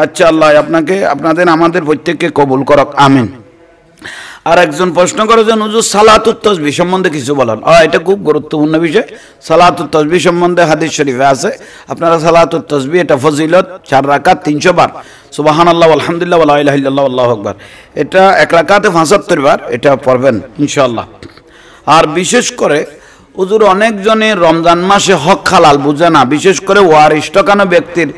S1: আচ্ছা, আল্লাহ আপনাকে আপনাদের আমাদের প্রত্যেককে কবুল করক, আমিন। আর একজন প্রশ্ন করেছেন, হুজুর সালাতুত তাসবিহ সম্বন্ধে কিছু বলেন। এটা খুব গুরুত্বপূর্ণ বিষয়। সালাতুত তাসবিহ সম্বন্ধে হাদিস শরীফে আছে, আপনারা সালাতুত তাসবিহ এটা ফজিলত 4 রাকাত 300 বার সুবহানাল্লাহ আলহামদুলিল্লাহ ওয়া লা ইলাহা ইল্লাল্লাহ আল্লাহু আকবার, এটা 1 রাকাতে 75 বার এটা পড়বেন ইনশাআল্লাহ। আর বিশেষ করে হুজুর অনেকজনে রমজান মাসে হক হালাল বুঝে না, বিশেষ করে ওয়ারিশকানো ব্যক্তির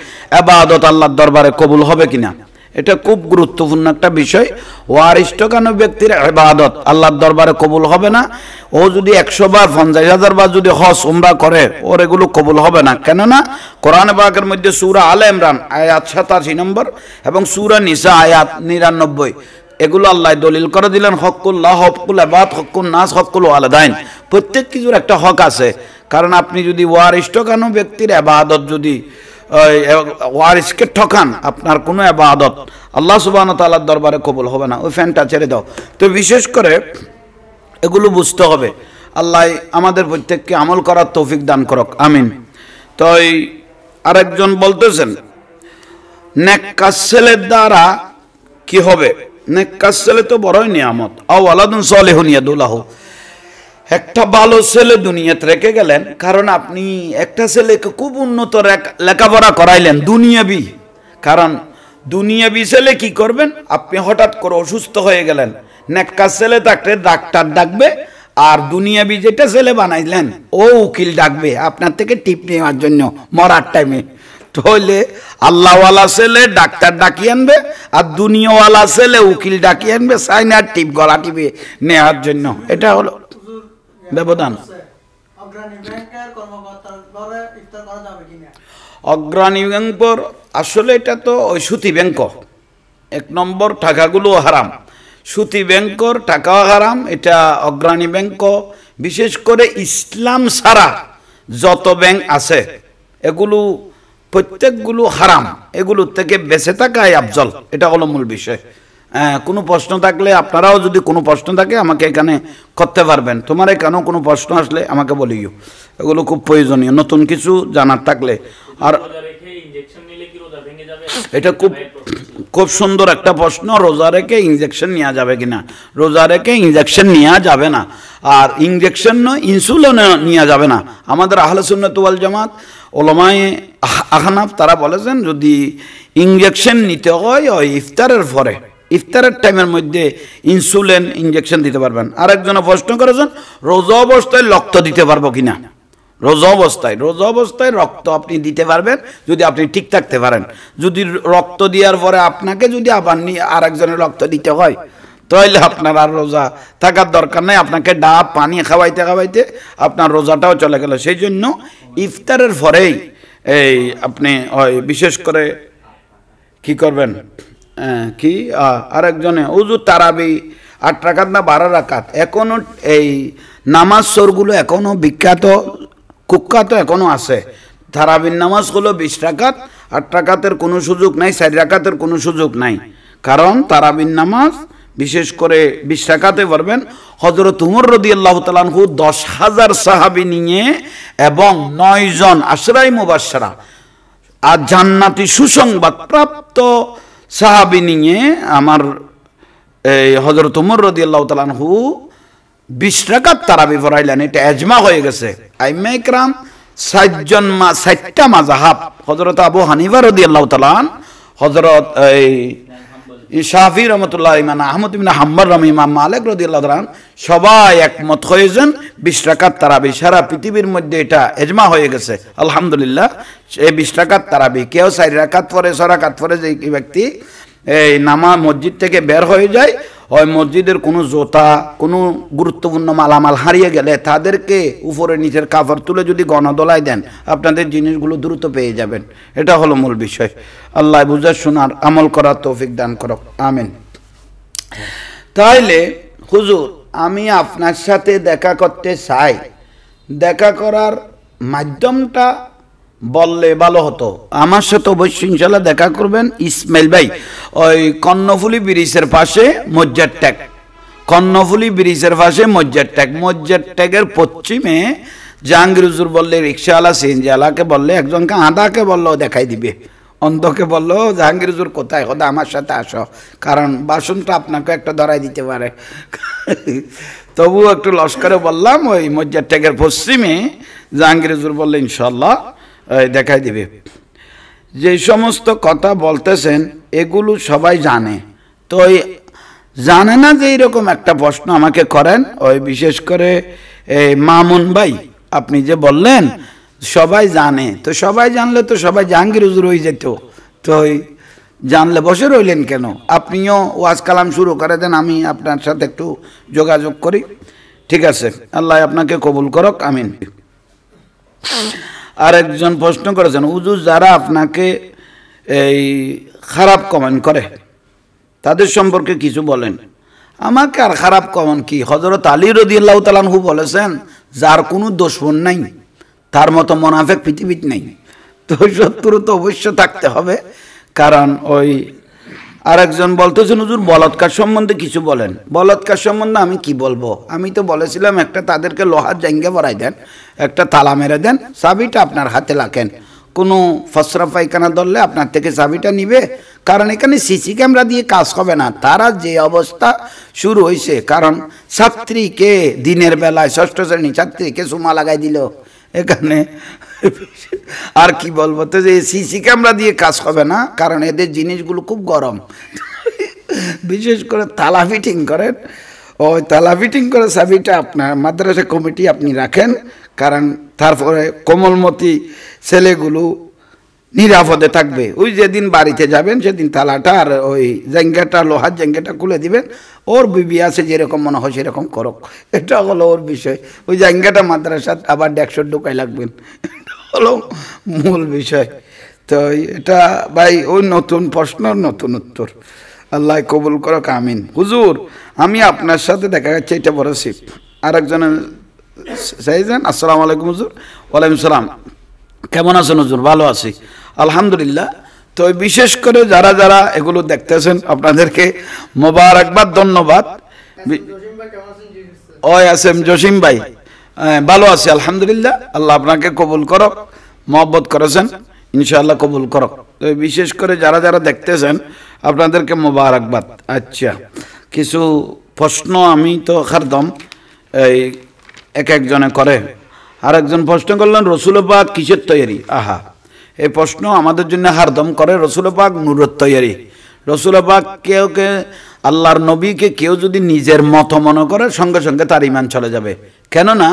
S1: ইবাদত আল্লাহর দরবারে কবুল হবে কিনা, এটা খুব গুরুত্বপূর্ণ একটা বিষয়। ওয়ারিশকানো ব্যক্তির ইবাদত আল্লাহর দরবারে কবুল হবে না। ও যদি 100 বার 50,000 বার যদি হজ উমরা করে, ওর এগুলো কবুল হবে না। কেননা কোরআন পাকের মধ্যে সূরা আলে ইমরান আয়াত 87 নম্বর এবং সূরা নিসা আয়াত 99, এগুলো আল্লাহ দলিল করে দিলেন, হকুল্লাহ, হকুল ইবাদ, হকুল নাস, হকুল ওয়ালিদাইন। প্রত্যেক কিছুর একটা হক আছে। কারণ আপনি যদি ওয়ারিশকানো ব্যক্তির ইবাদত যদি ওয়ারিসকে ঠকান, আপনার কোনো ইবাদত আল্লাহ সুবহানাহু ওয়া তাআলার দরবারে কবুল হবে না। ওই ফ্যানটা ছেড়ে দাও। তো বিশেষ করে এগুলো বুঝতে হবে। আল্লাহ আমাদের প্রত্যেককে আমল করার তৌফিক দান করক, আমিন। তো আরেকজন বলতেছেন, নেক কাজ ছেলের দ্বারা কি হবে? নেক কাজ ছেলে তো বড়ই নিয়ামত। আও ওয়ালাদুন সালিহুন ইয়াদুলাহু, একটা ভালো ছেলে দুনিয়াতে রেখে গেলেন, কারণ আপনি একটা ছেলেকে খুব উন্নত লেখাপড়া করাইলেন দুনিয়াবি। কারণ দুনিয়াবি ছেলে কি করবেন, আপনি হঠাৎ করে অসুস্থ হয়ে গেলেন, নেককা ছেলে থাকলে ডাক্তার ডাকবে, আর দুনিয়াবি যেটা ছেলে বানাইলেন ও উকিল ডাকবে আপনার থেকে টিপ নেওয়ার জন্য মরার টাইমে। তাহলে আল্লাহওয়ালা ছেলে ডাক্তার ডাকিয়ে আনবে, আর দুনিয়াওয়ালা ছেলে উকিল ডাকিয়ে আনবে সাইনার টিপ গলা টিপে নেওয়ার জন্য। এটা হলো ব্যবধান। অগ্রণী ব্যাংক আসলে এটা তো ওই সুতি ব্যাংক, 1 নম্বর টাকাগুলো হারাম, সুতি ব্যাংকর টাকাও হারাম, এটা অগ্রণী ব্যাংক। বিশেষ করে ইসলাম ছাড়া যত ব্যাংক আছে এগুলো প্রত্যেকগুলো হারাম, এগুলোর থেকে বেঁচে থাকাই আফজল। এটা হলো মূল বিষয়। কোনো প্রশ্ন থাকলে আপনারাও যদি কোনো প্রশ্ন থাকে আমাকে এখানে করতে পারবেন। তোমার এখানেও কোনো প্রশ্ন আসলে আমাকে বলিও, এগুলো খুব প্রয়োজনীয় নতুন কিছু জানার থাকলে। আর এটা খুব সুন্দর একটা প্রশ্ন, রোজা রেখে ইনজেকশন নেওয়া যাবে কিনা? রোজা রেখে ইনজেকশন নেওয়া যাবে না, আর ইনজেকশন নয় ইনসুলিন নেওয়া যাবে না। আমাদের আহলে সুন্নাত ওয়াল জামাত ওলামায়ে আহনাফ তারা বলেছেন যদি ইনজেকশন নিতে হয় ওই ইফতারের পরে, ইফতারের টাইমের মধ্যে ইনসুলিন ইনজেকশন দিতে পারবেন। আরেকজন প্রশ্ন করেছেন রোজা অবস্থায় রক্ত দিতে পারবো কিনা? রোজা অবস্থায় রক্ত আপনি দিতে পারবেন যদি আপনি ঠিক থাকতে পারেন। যদি রক্ত দেওয়ার পরে আপনাকে যদি আবার আরেকজনের রক্ত দিতে হয় তাহলে আপনার আর রোজা থাকার দরকার নাই, আপনাকে ডাব পানি খাওয়াইতে খাওয়াইতে আপনার রোজাটাও চলে গেল। সেই জন্য ইফতারের পরেই এই আপনি বিশেষ করে কি করবেন, কি আরেকজনে উজু তারাবি 8 রাকাত না 12 রাকাত, এখনো এই নামাজ সরগুলো এখনো বিখ্যাত কুখ্যাত এখনো আছে। তারাবির নামাজগুলো 20 রাকাত, 8 রাকাতের কোনো সুযোগ নাই, 4 রাকাতের কোনো সুযোগ নাই। কারণ তারাবির নামাজ বিশেষ করে 20 রাকাতে পড়বেন। হযরত উমর রাদিয়াল্লাহু তাআলা আনহু 10,000 সাহাবী নিয়ে এবং 9 জন আশরায়ে মুবাশশারা আর জান্নাতি সুসংবাদ প্রাপ্ত সাহাবী নিয়ে আমার এই হযরত উমর রাদিয়াল্লাহু তাআলা আনহু 20 রাকাত তারাবি পড়াইলেন। এটা ইজমা হয়ে গেছে। আইম্মা ইকরাম 4টা মাযহাব, হযরত আবু হানিফা রাদিয়াল্লাহু তাআলা, হযরত শাফি রাহমাতুল্লাহ, ইমাম আহমদ ইবনে হাম্বল, ইমাম মালিক রাদিয়াল্লাহু তাআলা, সবাই একমত হয়েছেন 20 রাকাত তারাবি। সারা পৃথিবীর মধ্যে এটা ইজমা হয়ে গেছে আলহামদুলিল্লাহ। এই 20 রাকাত তারাবি কেউ 4 রাকাত পরে 6 রাকাত পরে যে ব্যক্তি এই নামাজ মসজিদ থেকে বের হয়ে যায়, ওই মসজিদের কোনো জোতা কোনো গুরুত্বপূর্ণ মালামাল হারিয়ে গেলে তাদেরকে উপরে নিচের কাপড় তুলে যদি গণদোলায় দেন, আপনাদের জিনিসগুলো দ্রুত পেয়ে যাবেন। এটা হলো মূল বিষয়। আল্লাহ বুঝার শোনার আমল করার তৌফিক দান করুক, আমিন। তাইলে হুজুর, আমি আপনার সাথে দেখা করতে চাই, দেখা করার মাধ্যমটা বললে ভালো হতো। আমার সাথে অবশ্যই ইনশাল্লাহ দেখা করবেন। ইসমাইল ভাই, ওই কর্ণফুলী ব্রিজের পাশে মজ্জার ট্যাগ, কর্ণফুলী ব্রিজের পাশে মজ্জার ট্যাগ, মজ্জার ট্যাগের পশ্চিমে জাহাঙ্গীর হুজুর বললে, রিক্সাওয়ালা সিএনজিওয়ালাকে বললে, একজনকে আঁধাকে বললেও দেখাই দিবে, অন্ধকে বললো জাহাঙ্গীর হুজুর কোথায়, হদা আমার সাথে আসো, কারণ বাসনটা আপনাকে একটা ধরাই দিতে পারে। তবু একটু লস্করে বললাম, ওই মজ্জার ট্যাগের পশ্চিমে জাহাঙ্গীর হুজুর বললে ইনশাল্লাহ দেখাই দিবে। যে সমস্ত কথা বলতেছেন এগুলো সবাই জানে, তো জানে না যে এইরকম একটা প্রশ্ন আমাকে করেন। ওই বিশেষ করে মামুন ভাই, আপনি যে বললেন সবাই জানে, তো সবাই জানলে তো সবাই জাহাঙ্গীর হুজুর হয়ে যেত, তো জানলে বসে রইলেন কেন? আপনিও ওয়াজ কালাম শুরু করে দেন, আমি আপনার সাথে একটু যোগাযোগ করি। ঠিক আছে, আল্লাহ আপনাকে কবুল করক, আমিন। আরেকজন প্রশ্ন করেছেন, হুজুর যারা আপনাকে এই খারাপ কমেন্ট করে তাদের সম্পর্কে কিছু বলেন। আমাকে আর খারাপ কমেন্ট কি? হযরত আলী রাদিয়াল্লাহু তাআলা আনহু বলেছেন, যার কোনো দুশমন নাই তার মতো মুনাফিক পৃথিবীতে নেই। তো শত্রু তো অবশ্য থাকতে হবে। কারণ ওই আরেকজন বলতেছেন, হুজুর বলৎকার সম্বন্ধে কিছু বলেন। বলৎকার সম্বন্ধে আমি কি বলবো? আমি তো বলেছিলাম একটা তাদেরকে লোহার জাঙ্গে ভরাই দেন, একটা তালা মেরে দেন, চাবিটা আপনার হাতে রাখেন। কোনো ফসরা পায়খানা ধরলে আপনার থেকে চাবিটা নিবে, কারণ এখানে সিসি ক্যামেরা দিয়ে কাজ হবে না। তারা যে অবস্থা শুরু হয়েছে, কারণ ছাত্রীকে দিনের বেলায় 6ষ্ঠ শ্রেণী ছাত্রীকে চুমা লাগাই দিল এখানে, আর কি বলবো, তো যে সিসি ক্যামেরা দিয়ে কাজ হবে না, কারণ এদের জিনিসগুলো খুব গরম। বিশেষ করে তালা ফিটিং করেন, ওই তালা ফিটিং করে চাবিটা আপনার মাদ্রাসা কমিটি আপনি রাখেন, কারণ তারপরে কোমলমতি ছেলেগুলো নিরাপদে থাকবে। ওই যেদিন বাড়িতে যাবেন সেদিন তালাটা আর ওই জাঙ্গাটা, লোহার জাঙ্গাটা খুলে দিবেন। ওর বিবি আছে যেরকম মনে হয় সেরকম করক, এটা হলো ওর বিষয়। ওই জাঙ্গাটা মাদ্রাসাত আবার 150 ঢুকাই লাগবেন, এটা হলো মূল বিষয়। তো এটা ভাই ওই নতুন প্রশ্ন, নতুন উত্তর। আল্লাহ কবুল করক, আমিন। হুজুর, আমি আপনার সাথে দেখা যাচ্ছে এটা বলেছি। আরেকজনের চাইছেন, আসসালামু আলাইকুম হুজুর। ওয়ালাইকুম সালাম, কেমন আছেন হুজুর? ভালো আছি আলহামদুলিল্লাহ। তো বিশেষ করে যারা যারা এগুলো দেখতেছেন আপনাদেরকে মোবারকবাদ, ধন্যবাদ। ওই আছেন জসিম ভাই, ভালো আছি আলহামদুলিল্লাহ। আল্লাহ আপনাকে কবুল করক, মহব্বত করেছেন, ইনশাআল্লাহ কবুল করক। তো বিশেষ করে যারা যারা দেখতেছেন আপনাদেরকে মোবারকবাদ। আচ্ছা, কিছু প্রশ্ন আমি তো খারদম এই এক একজনে করে। আরেকজন প্রশ্ন করলেন, রসুল পাক কিসের তৈরি? আহা, এই প্রশ্ন আমাদের জন্য হারদম করে। রসুল পাক নূরের তৈরি। রসুল পাক কেউকে, আল্লাহর নবীকে কেউ যদি নিজের মত মনে করে সঙ্গে সঙ্গে তার ইমান চলে যাবে। কেননা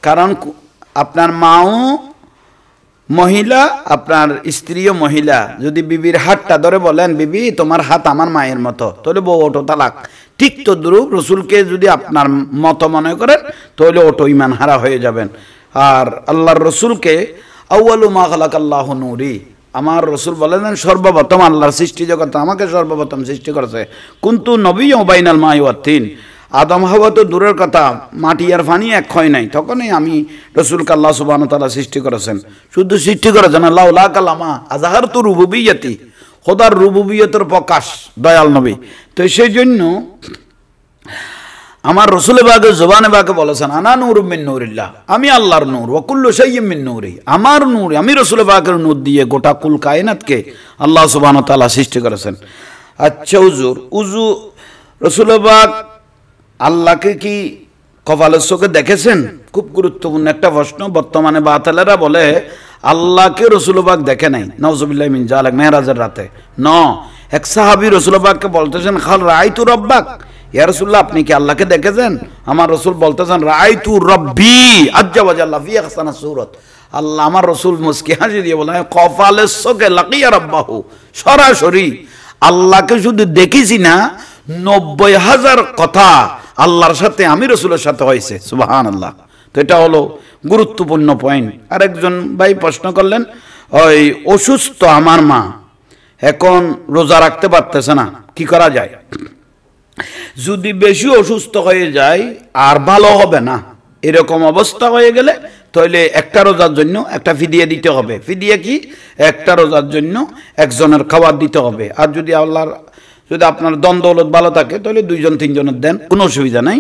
S1: কারণ আপনার মাও মহিলা, আপনার স্ত্রীও মহিলা। যদি বিবির হাতটা ধরে বলেন, বিবি তোমার হাত আমার মায়ের মতো, তাহলে বউ ওটো তালাক। ঠিক তো দ্রুপ রসুলকে যদি আপনার মত মনে করেন তাহলে ওটো ইমান হারা হয়ে যাবেন। আর আল্লাহর রসুলকে আউয়ালু মা খালাকাল্লাহু নূরি, আমার রসুল বলেন সর্বপ্রথম আল্লাহর সৃষ্টি জগৎ আমাকে সর্বপ্রথম সৃষ্টি করেছে, কুন্তু নবী ও বাইনাল মাই ওয়া তিন। আদম হাওয়া তো দূরের কথা, মাটি আর পানি এক হয় নাই, তখনই আমি রসুলকে আল্লাহ সুবহানাহু ওয়া তাআলা সৃষ্টি করেছেন। শুধু সৃষ্টি করেছেন আল্লাহ লা কালামা আযহারতু রুবুবিয়্যাতি, খোদার রুবুবিয়তের প্রকাশ দয়াল নবী। তো সেই জন্য আমার রসুল বাগে জবানে বাগে বলেছেন আনা নূরুম মিন নূরিল্লাহ, আমি আল্লাহর নূর, ওয়া কুল্লু শাইইন মিন নূরি, আমার নূর, আমি রসুল বাগের নূর দিয়ে গোটা কুল কায়নাতকে আল্লাহ সুবহানাহু ওয়া তাআলা সৃষ্টি করেছেন। আচ্ছা হুজুর, রসুল বাগ আল্লাহকে কি কপালের চোখে দেখেছেন? খুব গুরুত্বপূর্ণ একটা প্রশ্ন। বর্তমানে বাতিলেরা বলে আল্লাহকে রসুল পাক দেখে নাই, নাউজুবিল্লাহ মিন যালিক, মেরাজের রাতে। এক সাহাবী রসুল পাককে বলতেছেন খাল রাআইতু রাব্বাক, ইয়া রাসূলুল্লাহ আপনি কি আল্লাহকে দেখেছেন? আমার রসুল বলতেছেন রাআইতু রাব্বি আজ্জা ওয়া জাল্লা ফি আহসানি সূরাত। আল্লাহ, আমার রসুল মুস্কি হাসি দিয়ে বলে কপালের চোখে লাকিয়া রাব্বাহু, সরাসরি আল্লাহকে শুধু দেখেছি না, ৯০,০০০ কথা আল্লাহর সাথে আমি রসুলের সাথে হয়েছে। সুবহানাল্লাহ। তো এটা হলো গুরুত্বপূর্ণ পয়েন্ট। আরেকজন ভাই প্রশ্ন করলেন, ওই অসুস্থ আমার মা, এখন রোজা রাখতে পারতেছে না, কি করা যায়? যদি বেশি অসুস্থ হয়ে যায় আর ভালো হবে না, এরকম অবস্থা হয়ে গেলে তাহলে একটা রোজার জন্য একটা ফিদিয়া দিতে হবে। ফিদিয়া কি? একটা রোজার জন্য একজনের খাবার দিতে হবে। আর যদি যদি আপনার দ্বন্দ্বলত ভালো থাকে তাহলে ২-৩জনের দেন, কোনো অসুবিধা নাই।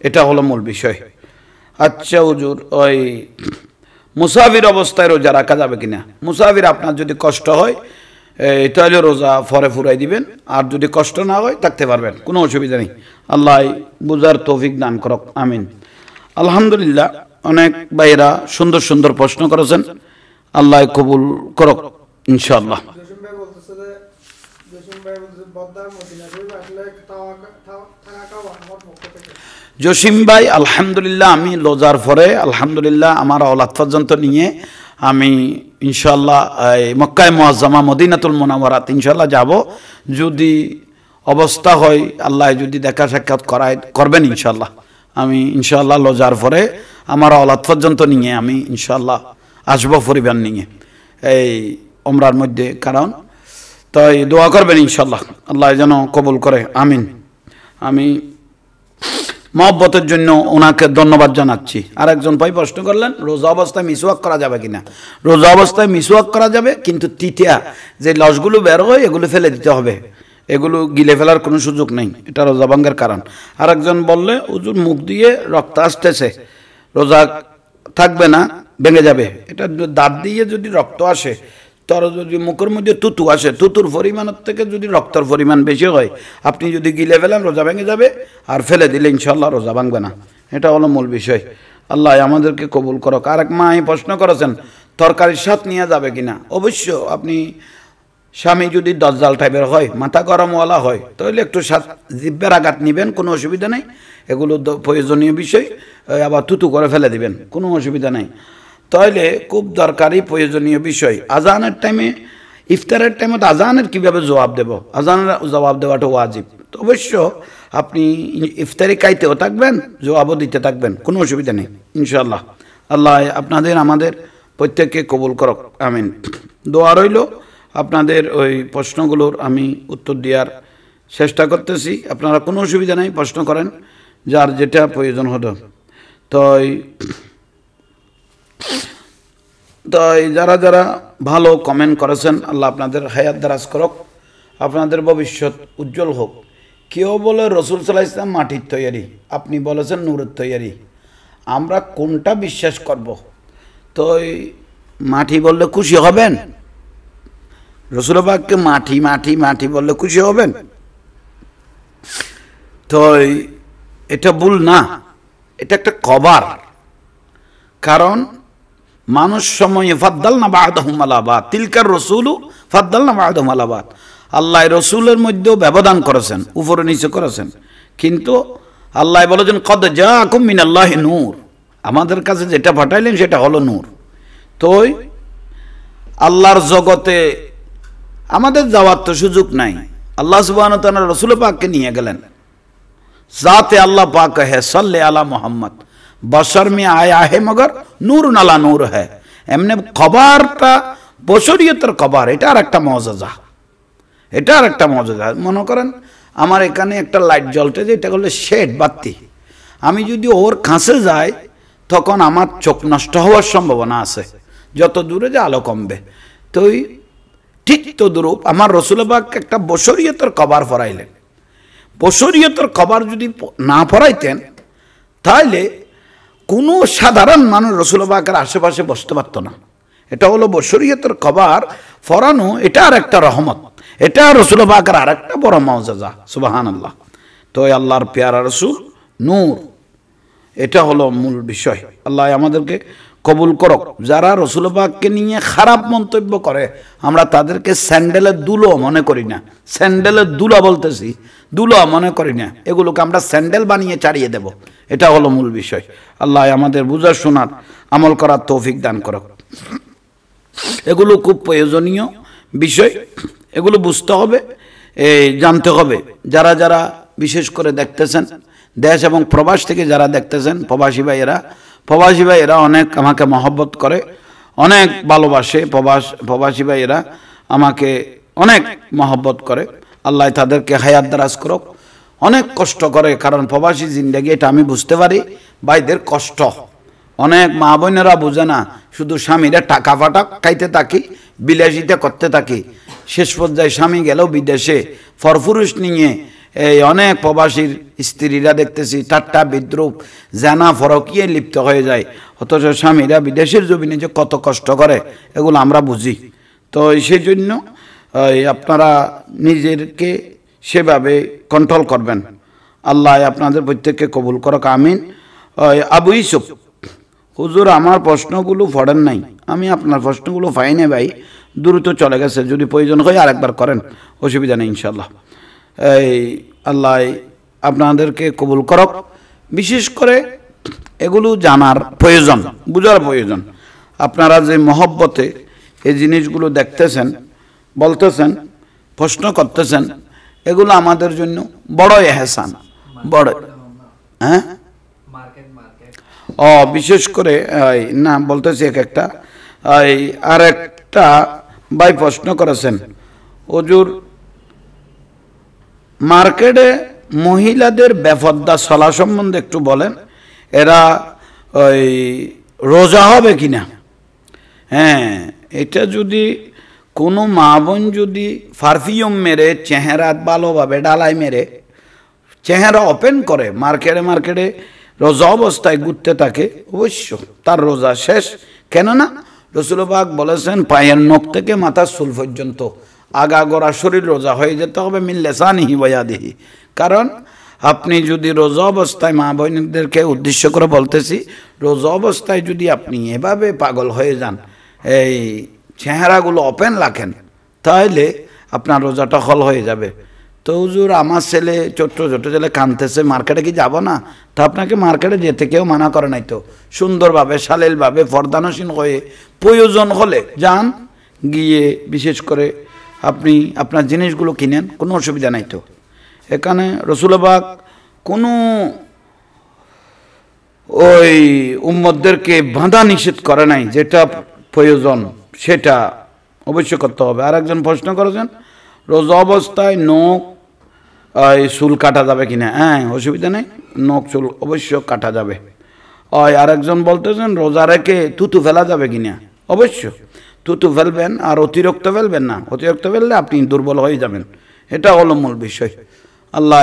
S1: এটা হলো মূল বিষয়। আচ্ছা হুজুর, ওই মুসাফির অবস্থায় রোজা রাখা যাবে কিনা? মুসাফির আপনার যদি কষ্ট হয় তাহলে রোজা পরে ফুরাই দিবেন, আর যদি কষ্ট না হয় থাকতে পারবেন, কোনো অসুবিধা নেই। আল্লাহ বুঝার তৌফিক দান করক, আমিন। আলহামদুলিল্লাহ, অনেক ভাইয়েরা সুন্দর সুন্দর প্রশ্ন করেছেন, আল্লাহ কবুল করক ইনশাআল্লাহ। জসিম ভাই, আলহামদুলিল্লাহ আমি রোজার পরে আলহামদুলিল্লাহ আমার অলাদ পর্যন্ত নিয়ে আমি ইনশাআল্লাহ মক্কায় মুআজ্জামা মদিনাতুল মুনাওয়ারাত ইনশাআল্লাহ যাব। যদি অবস্থা হয়, আল্লাহ যদি দেখা সাক্ষাৎ করবেন ইনশাআল্লাহ, আমি ইনশাআল্লাহ রোজার পরে আমার অলাদ পর্যন্ত নিয়ে আমি ইনশাআল্লাহ আসবো পরিবার নিয়ে এই ওমরার মধ্যে। কারণ তাই দোয়া করবেন ইনশাআল্লাহ, আল্লাহ যেন কবুল করে, আমিন। আমি মহব্বতের জন্য ওনাকে ধন্যবাদ জানাচ্ছি। আর একজন ভাই প্রশ্ন করলেন রোজা অবস্থায় মিসওয়াক করা যাবে কিনা? রোজা অবস্থায় মিসওয়াক করা যাবে, কিন্তু তিতিয়া যে লসগুলো বের হয় এগুলো ফেলে দিতে হবে, এগুলো গিলে ফেলার কোনো সুযোগ নেই, এটা রোজা ভঙ্গের কারণ। আর একজন বললে হুজুর মুখ দিয়ে রক্ত আসতেছে, রোজা থাকবে না, ভেঙে যাবে। এটা দাঁত দিয়ে যদি রক্ত আসে, তোর যদি মুখের মধ্যে তুতু আসে, তুতুর পরিমাণের থেকে যদি রক্তের পরিমাণ বেশি হয়, আপনি যদি গিলে ফেলেন রোজা ভেঙে যাবে, আর ফেলে দিলে ইনশাআল্লাহ রোজা ভাঙবে না। এটা হলো মূল বিষয়। আল্লাহ আমাদেরকে কবুল করো। আর এক মা প্রশ্ন করেছেন তরকারির স্বাদ নিয়ে যাবে কিনা? অবশ্য আপনি স্বামী যদি দজ্জাল টাইপের হয়, মাথা গরমওয়ালা হয়, তাহলে একটু স্বাদ জিহ্বার আঘাত নেবেন, কোনো অসুবিধা নেই। এগুলো প্রয়োজনীয় বিষয়, আবার তুতু করে ফেলে দিবেন, কোনো অসুবিধা নেই। তাহলে খুব দরকারি প্রয়োজনীয় বিষয়। আজানের টাইমে, ইফতারের টাইমে তো আজানের কীভাবে জবাব দেব? আজানের জবাব দেওয়াটা ওয়াজিব। তো অবশ্য আপনি ইফতারি খাইতেও থাকবেন, জবাবও দিতে থাকবেন, কোনো অসুবিধা নেই ইনশাআল্লাহ। আল্লাহ আপনাদের আমাদের প্রত্যেককে কবুল করক, আমিন। দোয়া রইল, আপনাদের ওই প্রশ্নগুলোর আমি উত্তর দেওয়ার চেষ্টা করতেছি। আপনারা কোনো অসুবিধা নেই, প্রশ্ন করেন যার যেটা প্রয়োজন হতো। তাই যারা যারা ভালো কমেন্ট করেছেন, আল্লাহ আপনাদের হায়াত দারাজ করক, আপনাদের ভবিষ্যৎ উজ্জ্বল হোক। কেউ বলে রসুল সাল্লাল্লাহু আলাইহি ওয়াসাল্লাম মাটির তৈয়ারি, আপনি বলেছেন নূরের তৈয়ারি, আমরা কোনটা বিশ্বাস করব? তো মাটি বললে খুশি হবেন? রসুল পাককে মাটি মাটি মাটি বললে খুশি হবেন? তো এটা ভুল না, এটা একটা কবার। কারণ মানুষ সময়ে ফাদ্দালনা বা'দাহুম আলা বা'দ, তিলকার রাসূলু ফাদ্দালনা বা'দাহুম আলা বা'দ। আল্লাহ রসুলের মধ্যেও ব্যবধান করেছেন, উপরে নিচে করেছেন, কিন্তু আল্লাহ বলেছেন কদ জাআকুম মিনাল্লাহি নূর, আমাদের কাছে যেটা পাঠাইলেন সেটা হলো নূর। তো আল্লাহর জগতে আমাদের যাওয়ার তো সুযোগ নাই। আল্লাহ সুবহানাহু ওয়া তাআলা রসুল পাককে নিয়ে গেলেন, জাতে আল্লাহ পাক है सल्ले अला मोहम्मद, बशर में आया है मगर नूर नला नूर है। एमने खबरটা বশরিয়তের কবর, এটা আর একটা মজেজা, এটা আর একটা মজেজা। মনে করেন আমার এখানে একটা লাইট জ্বলতেছে, এটা হলো শেড বাতি, আমি যদি ওর কাছে যাই তখন আমার চোখ নষ্ট হওয়ার সম্ভাবনা আছে, যত দূরে যে আলো কমবে। তো ঠিক তদ্রূপ আমার রাসূল পাক একটা বশরিয়তের কবর পরাইলেন। বশরিয়তের কবর যদি না পরাইতেন তাহলে কোনো সাধারণ মানুষ রাসূল পাকের আশেপাশে বসতে পারতো না। এটা হলো বশরিয়তের কবর পরানো, এটা আর একটা রহমত, এটা রাসূল পাকের আর একটা বড় মুআজিজা। সুবহানাল্লাহ। তো আল্লাহর পেয়ারা রাসূল নূর, এটা হলো মূল বিষয়। আল্লাহ আমাদেরকে কবুল করক। যারা রাসূল পাককে নিয়ে খারাপ মন্তব্য করে আমরা তাদেরকে স্যান্ডেলের দুলো মনে করি না, স্যান্ডেলের দুলা বলতেছি, দুলো মনে করি না, এগুলোকে আমরা স্যান্ডেল বানিয়ে চাড়িয়ে দেব, এটা হলো মূল বিষয়। আল্লাহ আমাদের বুঝার শোনার আমল করার তৌফিক দান করক। এগুলো খুব প্রয়োজনীয় বিষয়, এগুলো বুঝতে হবে, জানতে হবে। যারা যারা বিশেষ করে দেখতেছেন দেশ এবং প্রবাস থেকে যারা দেখতেছেন, প্রবাসী ভাইয়েরা অনেক আমাকে মহব্বত করে, অনেক ভালোবাসে। প্রবাসী ভাইয়েরা আমাকে অনেক মহব্বত করে, আল্লাহ তাদেরকে হায়াত দারাজ করুক। অনেক কষ্ট করে, কারণ প্রবাসী জিন্দেগি এটা আমি বুঝতে পারি, ভাইদের কষ্ট। অনেক মা বোনেরা বুঝে না, শুধু স্বামীরা টাকা ফাটা খাইতে থাকি, বিলাসিতা করতে থাকি, শেষ পর্যায়ে স্বামী গেলেও বিদেশে ফরফুরুষ নিয়ে এই অনেক প্রবাসীর স্ত্রীরা দেখতেছি ঠাট্টা বিদ্রুপ জানা ফরকিয়ে লিপ্ত হয়ে যায়, অথচ স্বামীরা বিদেশের জমিনে যে কত কষ্ট করে এগুলো আমরা বুঝি। তো সেই জন্য আপনারা নিজেকে সেভাবে কন্ট্রোল করবেন। আল্লাহ আপনাদের প্রত্যেককে কবুল করক, আমিন। আবু ইউসুফ, হুজুর আমার প্রশ্নগুলো পড়েন নাই। আমি আপনার প্রশ্নগুলো পাই না ভাই, দ্রুত চলে গেছে, যদি প্রয়োজন হয় আরেকবার করেন, অসুবিধা নেই ইনশাল্লাহ। আল্লাহ আপনাদেরকে কবুল করক। বিশেষ করে এগুলো জানার প্রয়োজন, বুঝার প্রয়োজন। আপনারা যে মহব্বতে এই জিনিসগুলো দেখতেছেন, বলতেছেন, প্রশ্ন করতেছেন, এগুলো আমাদের জন্য বড় এহসান, বড়। হ্যাঁ, বিশেষ করে না বলতেছি এক একটা। আর একটা ভাই প্রশ্ন করেছেন, হুজুর মার্কেটে মহিলাদের বেপর্দা চলা সম্বন্ধে একটু বলেন, এরা রোজা হবে কিনা? হ্যাঁ, এটা যদি কোনো মা বোন যদি পারফিউম মেরে চেহারা ভালোভাবে ডালাই মেরে চেহারা ওপেন করে মার্কেটে রোজা অবস্থায় ঘুরতে থাকে, অবশ্য তার রোজা শেষ। কেননা রাসূল পাক বলেছেন পায়ের নখ থেকে মাথার চুল পর্যন্ত আগাগোড়া শরীর রোজা হয়ে যেতে হবে, মিন লিসানিহি ওয়া ইয়াদিহি। কারণ আপনি যদি রোজা অবস্থায়, মা বোনদেরকে উদ্দেশ্য করে বলতেছি, রোজা অবস্থায় যদি আপনি এভাবে পাগল হয়ে যান, এই চেহারাগুলো ওপেন রাখেন, তাহলে আপনার রোজাটা হল হয়ে যাবে। তো হুজুর আমার ছেলে ছোট্ট ছেলে কাঁদতেছে, মার্কেটে কি যাব না? তা আপনাকে মার্কেটে যেতে কেউ মানা করে নাই তো। সুন্দরভাবে সালিলভাবে পর্দানসীন হয়ে প্রয়োজন হলে যান, গিয়ে বিশেষ করে আপনি আপনার জিনিসগুলো কিনেন, কোনো অসুবিধা নাই তো। এখানে রাসূল পাক কোনো ওই উম্মতদেরকে বাধা নিষেধ করে নাই, যেটা প্রয়োজন সেটা অবশ্যই করতে হবে। আর একজন প্রশ্ন করেছেন রোজা অবস্থায় নখ চুল কাটা যাবে কিনা? হ্যাঁ, অসুবিধা নেই, নখ চুল অবশ্য কাটা যাবে। আর একজন বলতেছেন রোজা রেখে থুতু ফেলা যাবে কিনা? অবশ্য থুতু ফেলবেন, আর অতিরিক্ত ফেলবেন না। অতিরিক্ত ফেললে আপনি দুর্বল হয়ে যাবেন, এটা হলো মূল বিষয়। আল্লাহ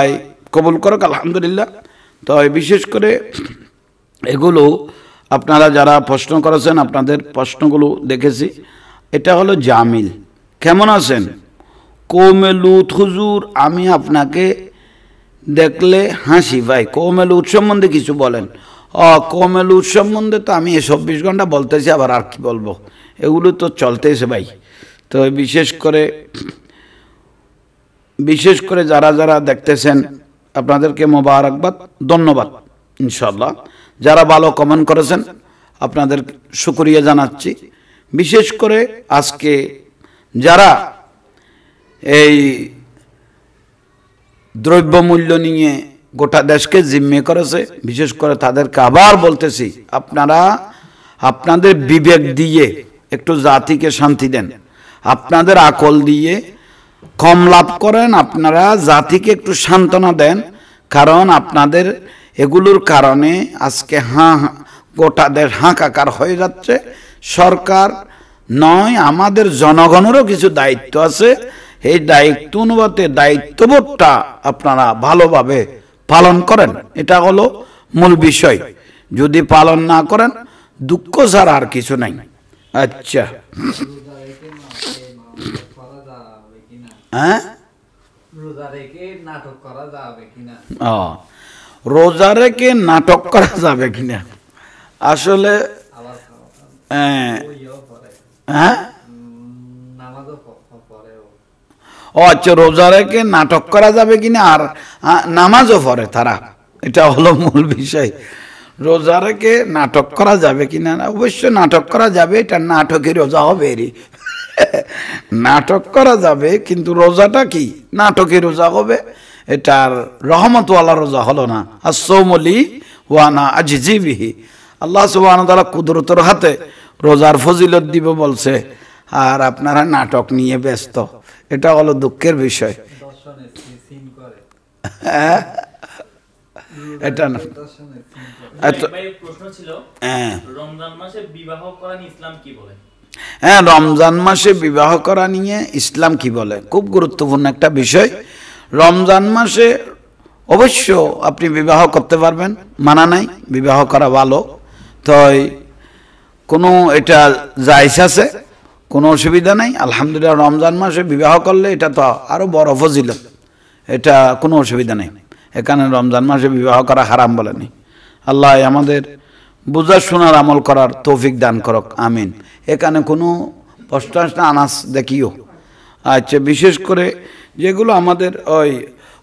S1: কবুল করুক, আলহামদুলিল্লাহ। তো বিশেষ করে এগুলো আপনারা যারা প্রশ্ন করেছেন, আপনাদের প্রশ্নগুলো দেখেছি। এটা হলো জামিল, কেমন আছেন? কৌমে লুত হুজুর, আমি আপনাকে দেখলে হাসি ভাই। কৌমে লুত সম্বন্ধে কিছু বলেন। কৌমে লুত সম্বন্ধে তো আমি 24 ঘন্টা বলতেছি, আবার আর কি বলবো, এগুলো তো চলতেছে ভাই। তো বিশেষ করে যারা যারা দেখতেছেন আপনাদেরকে মোবারকবাদ, ধন্যবাদ ইনশাআল্লাহ। যারা ভালো কমেন্ট করেছেন আপনাদের শুকরিয়া জানাচ্ছি। বিশেষ করে আজকে যারা এই দ্রব্যমূল্য নিয়ে গোটা দেশকে জিম্মি করেছে, বিশেষ করে তাদেরকে আবার বলতেছি, আপনারা আপনাদের বিবেক দিয়ে একটু জাতিকে শান্তি দেন, আপনাদের আকল দিয়ে কম লাভ করেন, আপনারা জাতিকে একটু সান্ত্বনা দেন, কারণ আপনাদের এগুলোর কারণে আজকে গোটা দেশ হাঁকাকার হয়ে যাচ্ছে। সরকার নয়, আমাদের জনগণেরও কিছু দায়িত্ব আছে, এই দায়িত্ব অনুপাতে দায়িত্ববোধটা আপনারা ভালোভাবে পালন করেন, এটা হলো মূল বিষয়। যদি পালন না করেন দুঃখ ছাড়া আর কিছু নাই। আচ্ছা, হ্যাঁ, রোজা রেখে নাটক করা যাবে কিনা আসলে, হ্যাঁ, ও আচ্ছা, রোজা রেখে নাটক করা যাবে কিনা আর নামাজও পড়ে তারা, এটা হলো মূল বিষয়। রোজা রেখে নাটক করা যাবে কিনা, অবশ্য নাটক করা যাবে, এটা নাটকে রোজা হবে, নাটক করা যাবে, কিন্তু রোজাটা কি নাটকে রোজা হবে, এটার রহমতওয়ালা রোজা হলো না। আসসাউমুলি ওয়ানা আজজি বিহি, আল্লাহ সুবহানাহু ওয়া তাআলা কুদরতের হাতে রোজার ফজিলত দিব বলছে, আর আপনারা নাটক নিয়ে ব্যস্ত, এটা হলো দুঃখের বিষয়। এটা না, প্রশ্ন ছিল রমজান মাসে বিবাহ করা নিয়ে ইসলাম কি বলে? হ্যাঁ, রমজান মাসে বিবাহ করা নিয়ে ইসলাম কি বলে, খুব গুরুত্বপূর্ণ একটা বিষয়। রমজান মাসে অবশ্য আপনি বিবাহ করতে পারবেন, মানা নাই, বিবাহ করা ভালো, তো কোনো এটা জায়েজ আছে, কোনো অসুবিধা নাই, আলহামদুলিল্লাহ। রমজান মাসে বিবাহ করলে এটা তো আরো বড় ফজিলত, এটা কোনো অসুবিধা নেই, এখানে রমজান মাসে বিবাহ করা হারাম বলেনি। আল্লাহ আমাদের বুঝার শোনার আমল করার তৌফিক দান করক, আমিন। এখানে কোনো প্রশ্ন আনাস দেখিও। আচ্ছা, বিশেষ করে যেগুলো আমাদের ওই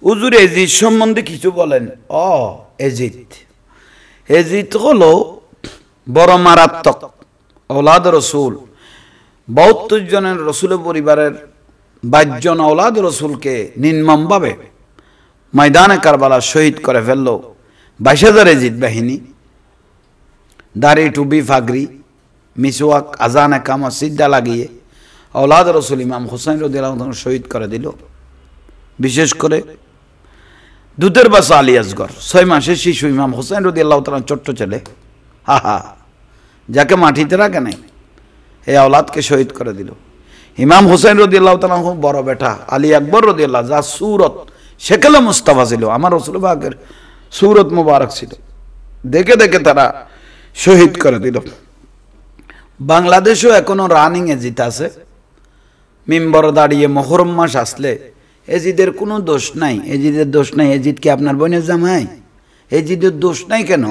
S1: হুজুর এজিদ সম্বন্ধে কিছু বলেন। এজিদ হলো বড় মারাত্মক ঔলাদ রসুল, 72 জনের রসুলের পরিবারের 22 জন ঔলাদ রসুলকে নির্মমভাবে ময়দানে কারবালা শহীদ করে ফেলল 22,000 এজিদ বাহিনী। দাড়ি, টুপি, ফাগরি, মিসওয়াক, আজান, একামা, সিজদা লাগিয়ে ঔলাদ রসুল ইমাম হুসাইন রাদিয়াল্লাহু তাআলা শহীদ করে দিল। বিশেষ করে দুধের বাচ্চা আলী আসগর, 6 মাসের শিশু ইমাম হুসাইন রাদিয়াল্লাহু তাআলা ছোট্ট ছেলে, যাকে মাটিতে রাখে নাই, এই ঔলাদকে শহীদ করে দিল। ইমাম হুসাইন রাদিয়াল্লাহু তাআলা বড় বেটা আলী আকবর রাদিয়াল্লাহু, যা সুরত শেকেলে মুস্তাফা ছিল, আমার রাসূল পাকের সুরত মুবারক ছিল, দেখে দেখে তারা শহীদ করে দিল। বাংলাদেশেও এখনো রানিং এজিদ আছে, মিম্বর দাঁড়িয়ে মুহররম মাস আসলে এজিদের কোনো দোষ নাই, এজিদের দোষ নাই। এজিদ কি আপনার বোনের জামাই? এজিদের দোষ নাই কেন?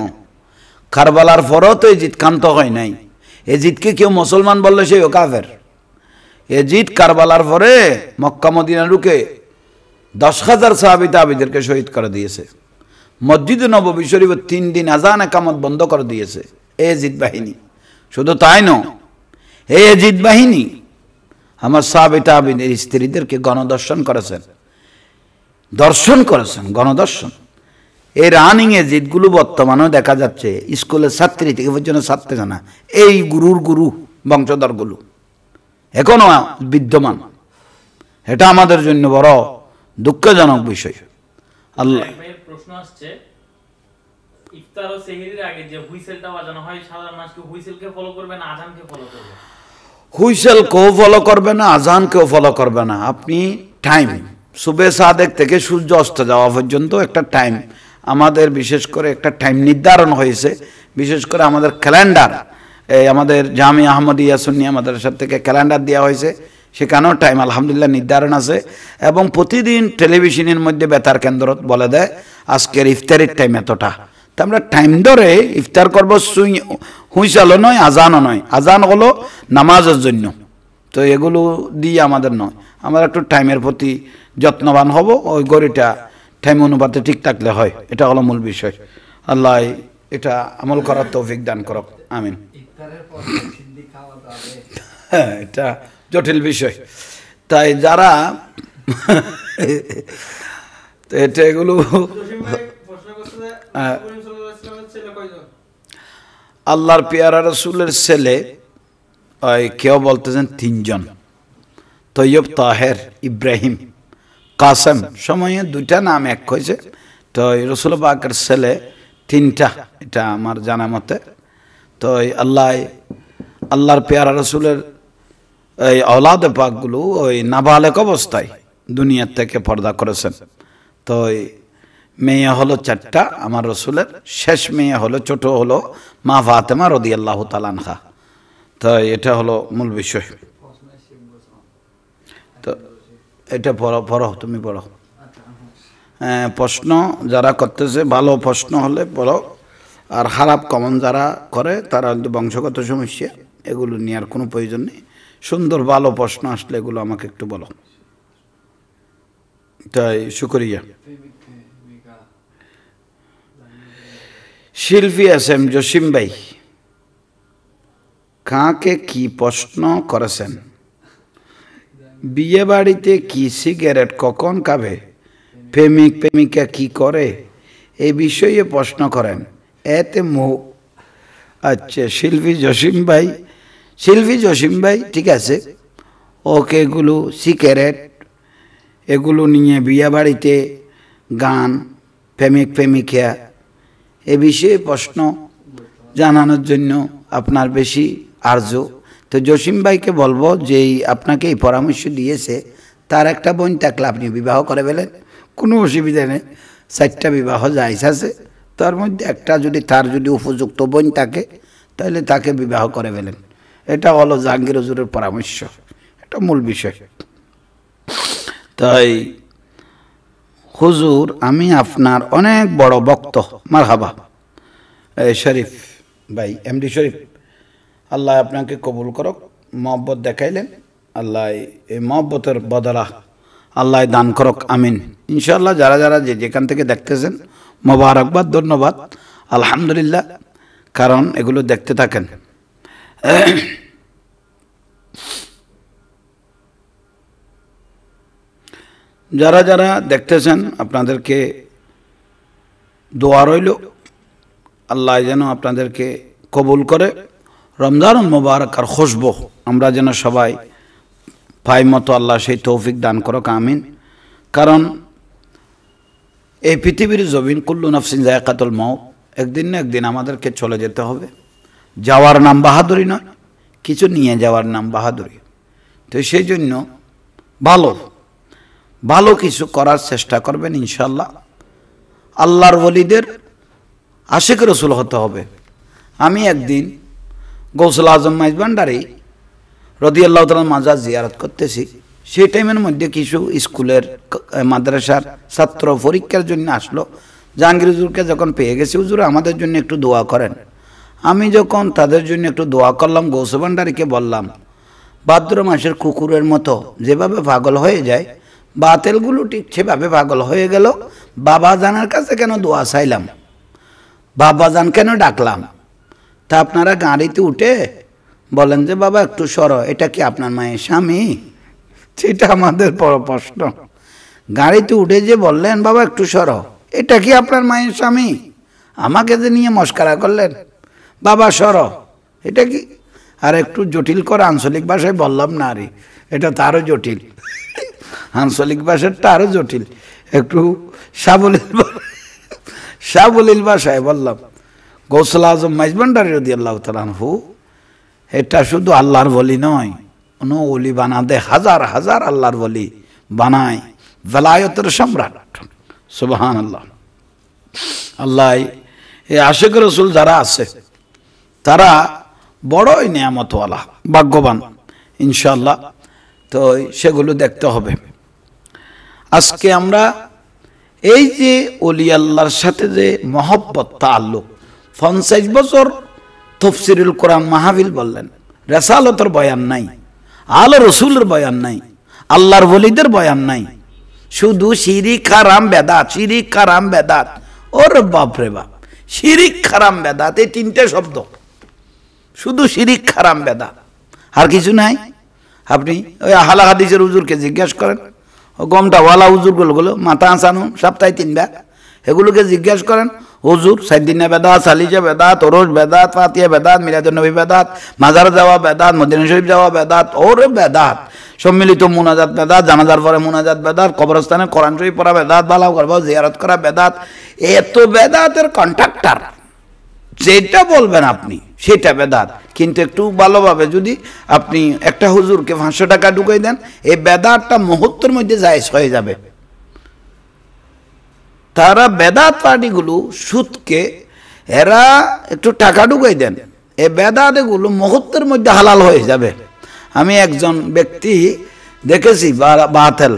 S1: কারবালার পরও তো এজিদ কান্ত হয় নাই। এজিদকে কেউ মুসলমান বললে সেও কাফের। এজিদ কারবালার পরে মক্কা মদিনা ঢুকে 10,000 সাহাবী তাবেঈদেরকে শহীদ করে দিয়েছে। মসজিদে নববী শরীফে 3 দিন আজান একামত বন্ধ করে দিয়েছে এজিদ বাহিনী। শুধু তাই নয়, এই এজিদ বাহিনী আমার সাহাবী তাবেঈদের স্ত্রীদেরকে গণদর্শন করেছেন, গণদর্শন। এই রানিং এজিদগুলো বর্তমানেও দেখা যাচ্ছে স্কুলের ছাত্রী থেকে পর্যন্ত ছাড়তে জানা, এই গুরুর গুরু বংশধরগুলো এখনো বিদ্যমান। এটা আমাদের জন্য বড় দুঃখজনক বিষয়। আল্লাহ প্রশ্ন আসছে, ইফতার ও সেহরির আগে যে হুইসেলটা বাজানো হয়, সাধারণ মানুষ কি হুইসেলকে ফলো করবে না আজানকে ফলো করবে? হুইসেলকেও ফলো করবে না, আজানকেও ফলো করবে না। আপনি টাইম সুবে সাদেক থেকে সূর্য অস্ত যাওয়া পর্যন্ত একটা টাইম, আমাদের বিশেষ করে একটা টাইম নির্ধারণ হয়েছে। বিশেষ করে আমাদের ক্যালেন্ডার, আমাদের জামিয়া আহমদিয়া সুন্নিয়া মাদ্রাসা থেকে ক্যালেন্ডার দেওয়া হয়েছে, সেখানেও টাইম আলহামদুলিল্লাহ নির্ধারণ আছে। এবং প্রতিদিন টেলিভিশনের মধ্যে বেতার কেন্দ্র বলে দেয় আজকের ইফতারের টাইম এতটা, তো আমরা টাইম ধরে ইফতার করবো। হুইসেলও নয়, আজানও নয়। আজান হলো নামাজের জন্য, তো এগুলো দিয়ে আমাদের নয়। আমরা একটু টাইমের প্রতি যত্নবান হব, ওই গড়িটা টাইম অনুপাতে ঠিক থাকলে হয়, এটা হলো মূল বিষয়। আল্লাহ এটা আমল করার তৌফিক দান করক, আমিন। হ্যাঁ, এটা জটিল বিষয়, তাই যারা এটা এগুলো আল্লাহর পেয়ারা রাসূলের ছেলে ওই কেউ বলতেছেন 3 জন, তৈয়ব, তাহের, ইব্রাহিম, কাসেম, সময়ে 2টা নাম এক হয়েছে। তো রসুল পাকের ছেলে 3টা, এটা আমার জানা মতে। তো আল্লাহর পেয়ারা রসুলের এই ঔলাদে পাকগুলো ওই নাবালেক অবস্থায় দুনিয়ার থেকে পর্দা করেছেন। তো মেয়ে হলো 4টা আমার রসুলের, শেষ মেয়ে হলো, ছোট হলো মা ফাতেমা রাদিয়াল্লাহু তাআলা আনহা। তো এটা হলো মূল বিষয়। তো এটা পড়ো, তুমি পড়ো। প্রশ্ন যারা করতেছে ভালো প্রশ্ন হলে পড়ো, আর খারাপ কমন যারা করে তারা বংশগত সমস্যা, এগুলো নিয়ে আর কোনো প্রয়োজন নেই। সুন্দর ভালো প্রশ্ন আসলে এগুলো আমাকে একটু বলো। তাই শুকরিয়া। শিল্পী এসএম জসিম ভাই কাকে কি প্রশ্ন করেছেন? বিয়ে বাড়িতে কি সিগারেট কখন খাবে, প্রেমিক প্রেমিকা কি করে, এই বিষয়ে প্রশ্ন করেন। এতে আচ্ছা, শিল্পী জসিম ভাই ঠিক আছে, ওকে এগুলো সিগারেট এগুলো নিয়ে বিয়ে বাড়িতে গান, প্রেমিক প্রেমিকা এ বিষয়ে প্রশ্ন জানানোর জন্য আপনার বেশি আর্য। তো জসিম ভাইকে বলবো যে আপনাকে এই পরামর্শ দিয়েছে, তার একটা বোন থাকলে আপনি বিবাহ করে ফেলেন, কোনো অসুবিধা নেই। 4টা বিবাহ জায়েজ আছে, তার মধ্যে একটা যদি তার যদি উপযুক্ত বোন থাকে তাহলে তাকে বিবাহ করে ফেলেন। এটা হলো জাহাঙ্গীর হুজুরের পরামর্শ, এটা মূল বিষয়। তাই হুজুর আমি আপনার অনেক বড় ভক্ত। মারহাবা শরীফ ভাই, এমডি শরীফ, আল্লাহ আপনাকে কবুল করক। মহব্বত দেখাইলেন, আল্লাহ এই মহব্বতের বদলা আল্লাহ দান করক, আমিন। ইনশাআল্লাহ যারা যারা যেখান থেকে দেখতেছেন মোবারকবাদ, ধন্যবাদ, আলহামদুলিল্লাহ, কারণ এগুলো দেখতে থাকেন। যারা যারা দেখতেছেন আপনাদেরকে দোয়া রইল, আল্লাহ যেন আপনাদেরকে কবুল করে। রমজানুল মুবারক আর খুশবু আমরা যেন সবাই পাই মতো আল্লাহ সেই তৌফিক দান করুক, আমিন। কারণ এই পৃথিবীর জমিন কুল্লু নাফসিন যায়কাতুল মাউত, একদিন না একদিন আমাদেরকে চলে যেতে হবে। যাওয়ার নাম বাহাদুরি নয়, কিছু নিয়ে যাওয়ার নাম বাহাদুরি। তো সেই জন্য ভালো কিছু করার চেষ্টা করবেন ইনশাআল্লাহ। আল্লাহর ওলিদের আশিক রসুল হতে হবে। আমি একদিন গৌসুল আজম মাইজভান্ডারি রাদিয়াল্লাহু তাআলা মাজার জিয়ারত করতেছি। সেই টাইমের মধ্যে কিছু স্কুলের মাদ্রাসার ছাত্র পরীক্ষার জন্য আসলো। জাহাঙ্গীর হুজুরকে যখন পেয়ে গেছি, হুজুর আমাদের জন্য একটু দোয়া করেন। আমি যখন তাদের জন্য একটু দোয়া করলাম, গৌসুল ভান্ডারিকে বললাম, ভাদ্র মাসের কুকুরের মতো যেভাবে পাগল হয়ে যায়, বাতেলগুলো ঠিক সেভাবে পাগল হয়ে গেল। বাবা জানার কাছে কেন দোয়া চাইলাম, বাবা জান কেন ডাকলাম? তা আপনারা গাড়িতে উঠে বলেন যে বাবা একটু সরো, এটা কি আপনার মায়ের স্বামী? সেটা আমাদের বড় প্রশ্ন। গাড়িতে উঠে যে বললেন বাবা একটু সরো, এটা কি আপনার মায়ের স্বামী? আমাকে যে নিয়ে মস্কারা করলেন, বাবা সরো, এটা কি? আর একটু জটিল করে আঞ্চলিক ভাষায় বললাম না, আরে এটা তো আরো জটিল, আঞ্চলিক ভাষাটা আরো জটিল, একটু সাবলীল ভাষায় বললাম। গৌসুল আজম মাইজভান্ডারি রাদিয়াল্লাহু তাআলা আনহু এটা শুধু আল্লাহর ওলি নয়, কোন ওলি বানাতে হাজার হাজার আল্লাহর ওলি বানায়, ভেলায়তের সম্রাট। সুবহানাল্লাহ। আল্লাহ এই আশিক রাসূল যারা আছে তারা বড়ই নিয়ামতওয়ালা, ভাগ্যবান ইনশাআল্লাহ। তো সেগুলো দেখতে হবে। আজকে আমরা এই যে ওলি আল্লাহর সাথে যে মহব্বত তাআল্লুক, 50 বছর তাফসীরুল কোরআন মাহফিল বললেন, রিসালাতের বয়ান নাই, আলে রাসূলের বয়ান নাই, আল্লাহর ওলিদের বয়ান নাই, শুধু শিরিক হারাম বেদাত, শিরিক হারাম বেদাত। ওরে বাপ রে বাপ, শিরিক হারাম বেদাত, এই 3টে শব্দ, শুধু শিরিক হারাম বেদাত, আর কিছু নাই। আপনি ওই আহলে হাদিসের হুজুরকে জিজ্ঞাসা করেন, ও গমটাওয়ালা হুজুরগুলো মাথা আসানো সপ্তাহে 3 বার, এগুলোকে জিজ্ঞাসা করেন, হুজুর সাইদিনা বেদাত, সালিজা বেদাত, ওরস বেদাত, ফাতিহা বেদাত, মিলাদুন নবী বেদাত, মাজার যাওয়া বেদাত, মদিনা শরীফ যাওয়া বেদাত, ওরে বেদাত, সম্মিলিত মুনাজাত বেদাত, জানাজার পরে মুনাজাত বেদাত, কবরস্থানে কোরআন শরীফ পড়া বেদাত, বালাও করব জিয়ারত করা বেদাত, এত বেদাতের কন্ট্রাক্টর যেটা বলবেন আপনি সেটা বেদাত। কিন্তু একটু ভালোভাবে যদি আপনি একটা হুজুরকে 500 টাকা ঢুকাই দেন, এই বেদাতটা মুহূর্তের মধ্যে জায়েজ হয়ে যাবে। তারা বেদাত পার্টিগুলো সুদকে এরা একটু টাকা ঢুকাই দেন, এই বেদাতগুলো মুহূর্তের মধ্যে হালাল হয়ে যাবে। আমি একজন ব্যক্তি দেখেছি বাতেল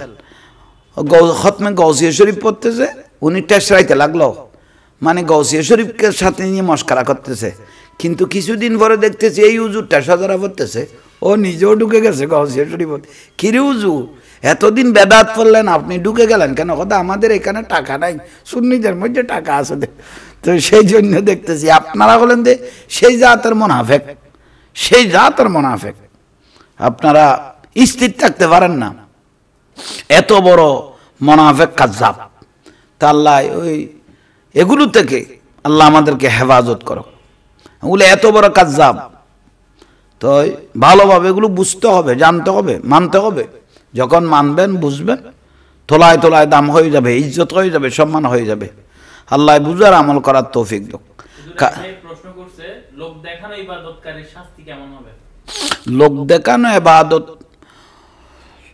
S1: খতমে গৌসিয়া শরীফ পড়তেছে, উনি টেসরাইতে লাগলো, মানে গৌসিয়া শরীফকে সাথে নিয়ে মস্করা করতেছে। কিন্তু কিছুদিন পরে দেখতেছি এই হুজুর টেসাজারা পড়তেছে, ও নিজেও ঢুকে গেছে গৌসিয়া শরীফ। কিরে হুজুর, এতদিন বেদাত পড়লেন, আপনি ঢুকে গেলেন কেন? কথা আমাদের এখানে টাকা নাই, সুন্নিদের মধ্যে টাকা আছে। তো সেই জন্য দেখতেছি আপনারা বলেন যে সেই জাতের মুনাফিক, সেই জাতের মুনাফিক। আপনারা স্থির থাকতে পারেন না, এত বড় মুনাফিক কাজ্জাব। তা আল্লাহ ওই এগুলো থেকে আল্লাহ আমাদেরকে হেফাজত করো। ওগুলো এত বড় কাজ্জাব, তো ভালোভাবে এগুলো বুঝতে হবে, জানতে হবে, মানতে হবে। যখন মানবেন, বুঝবেন, তোলায় তোলায় দাম হয়ে যাবে, ইজ্জত হয়ে যাবে, সম্মান হয়ে যাবে। আল্লাহ বুঝার আমল করার তৌফিক দাও।
S2: প্রশ্ন করছে, লোক দেখানো ইবাদতকারীর শাস্তি কেমন হবে?
S1: লোক দেখানো ইবাদত,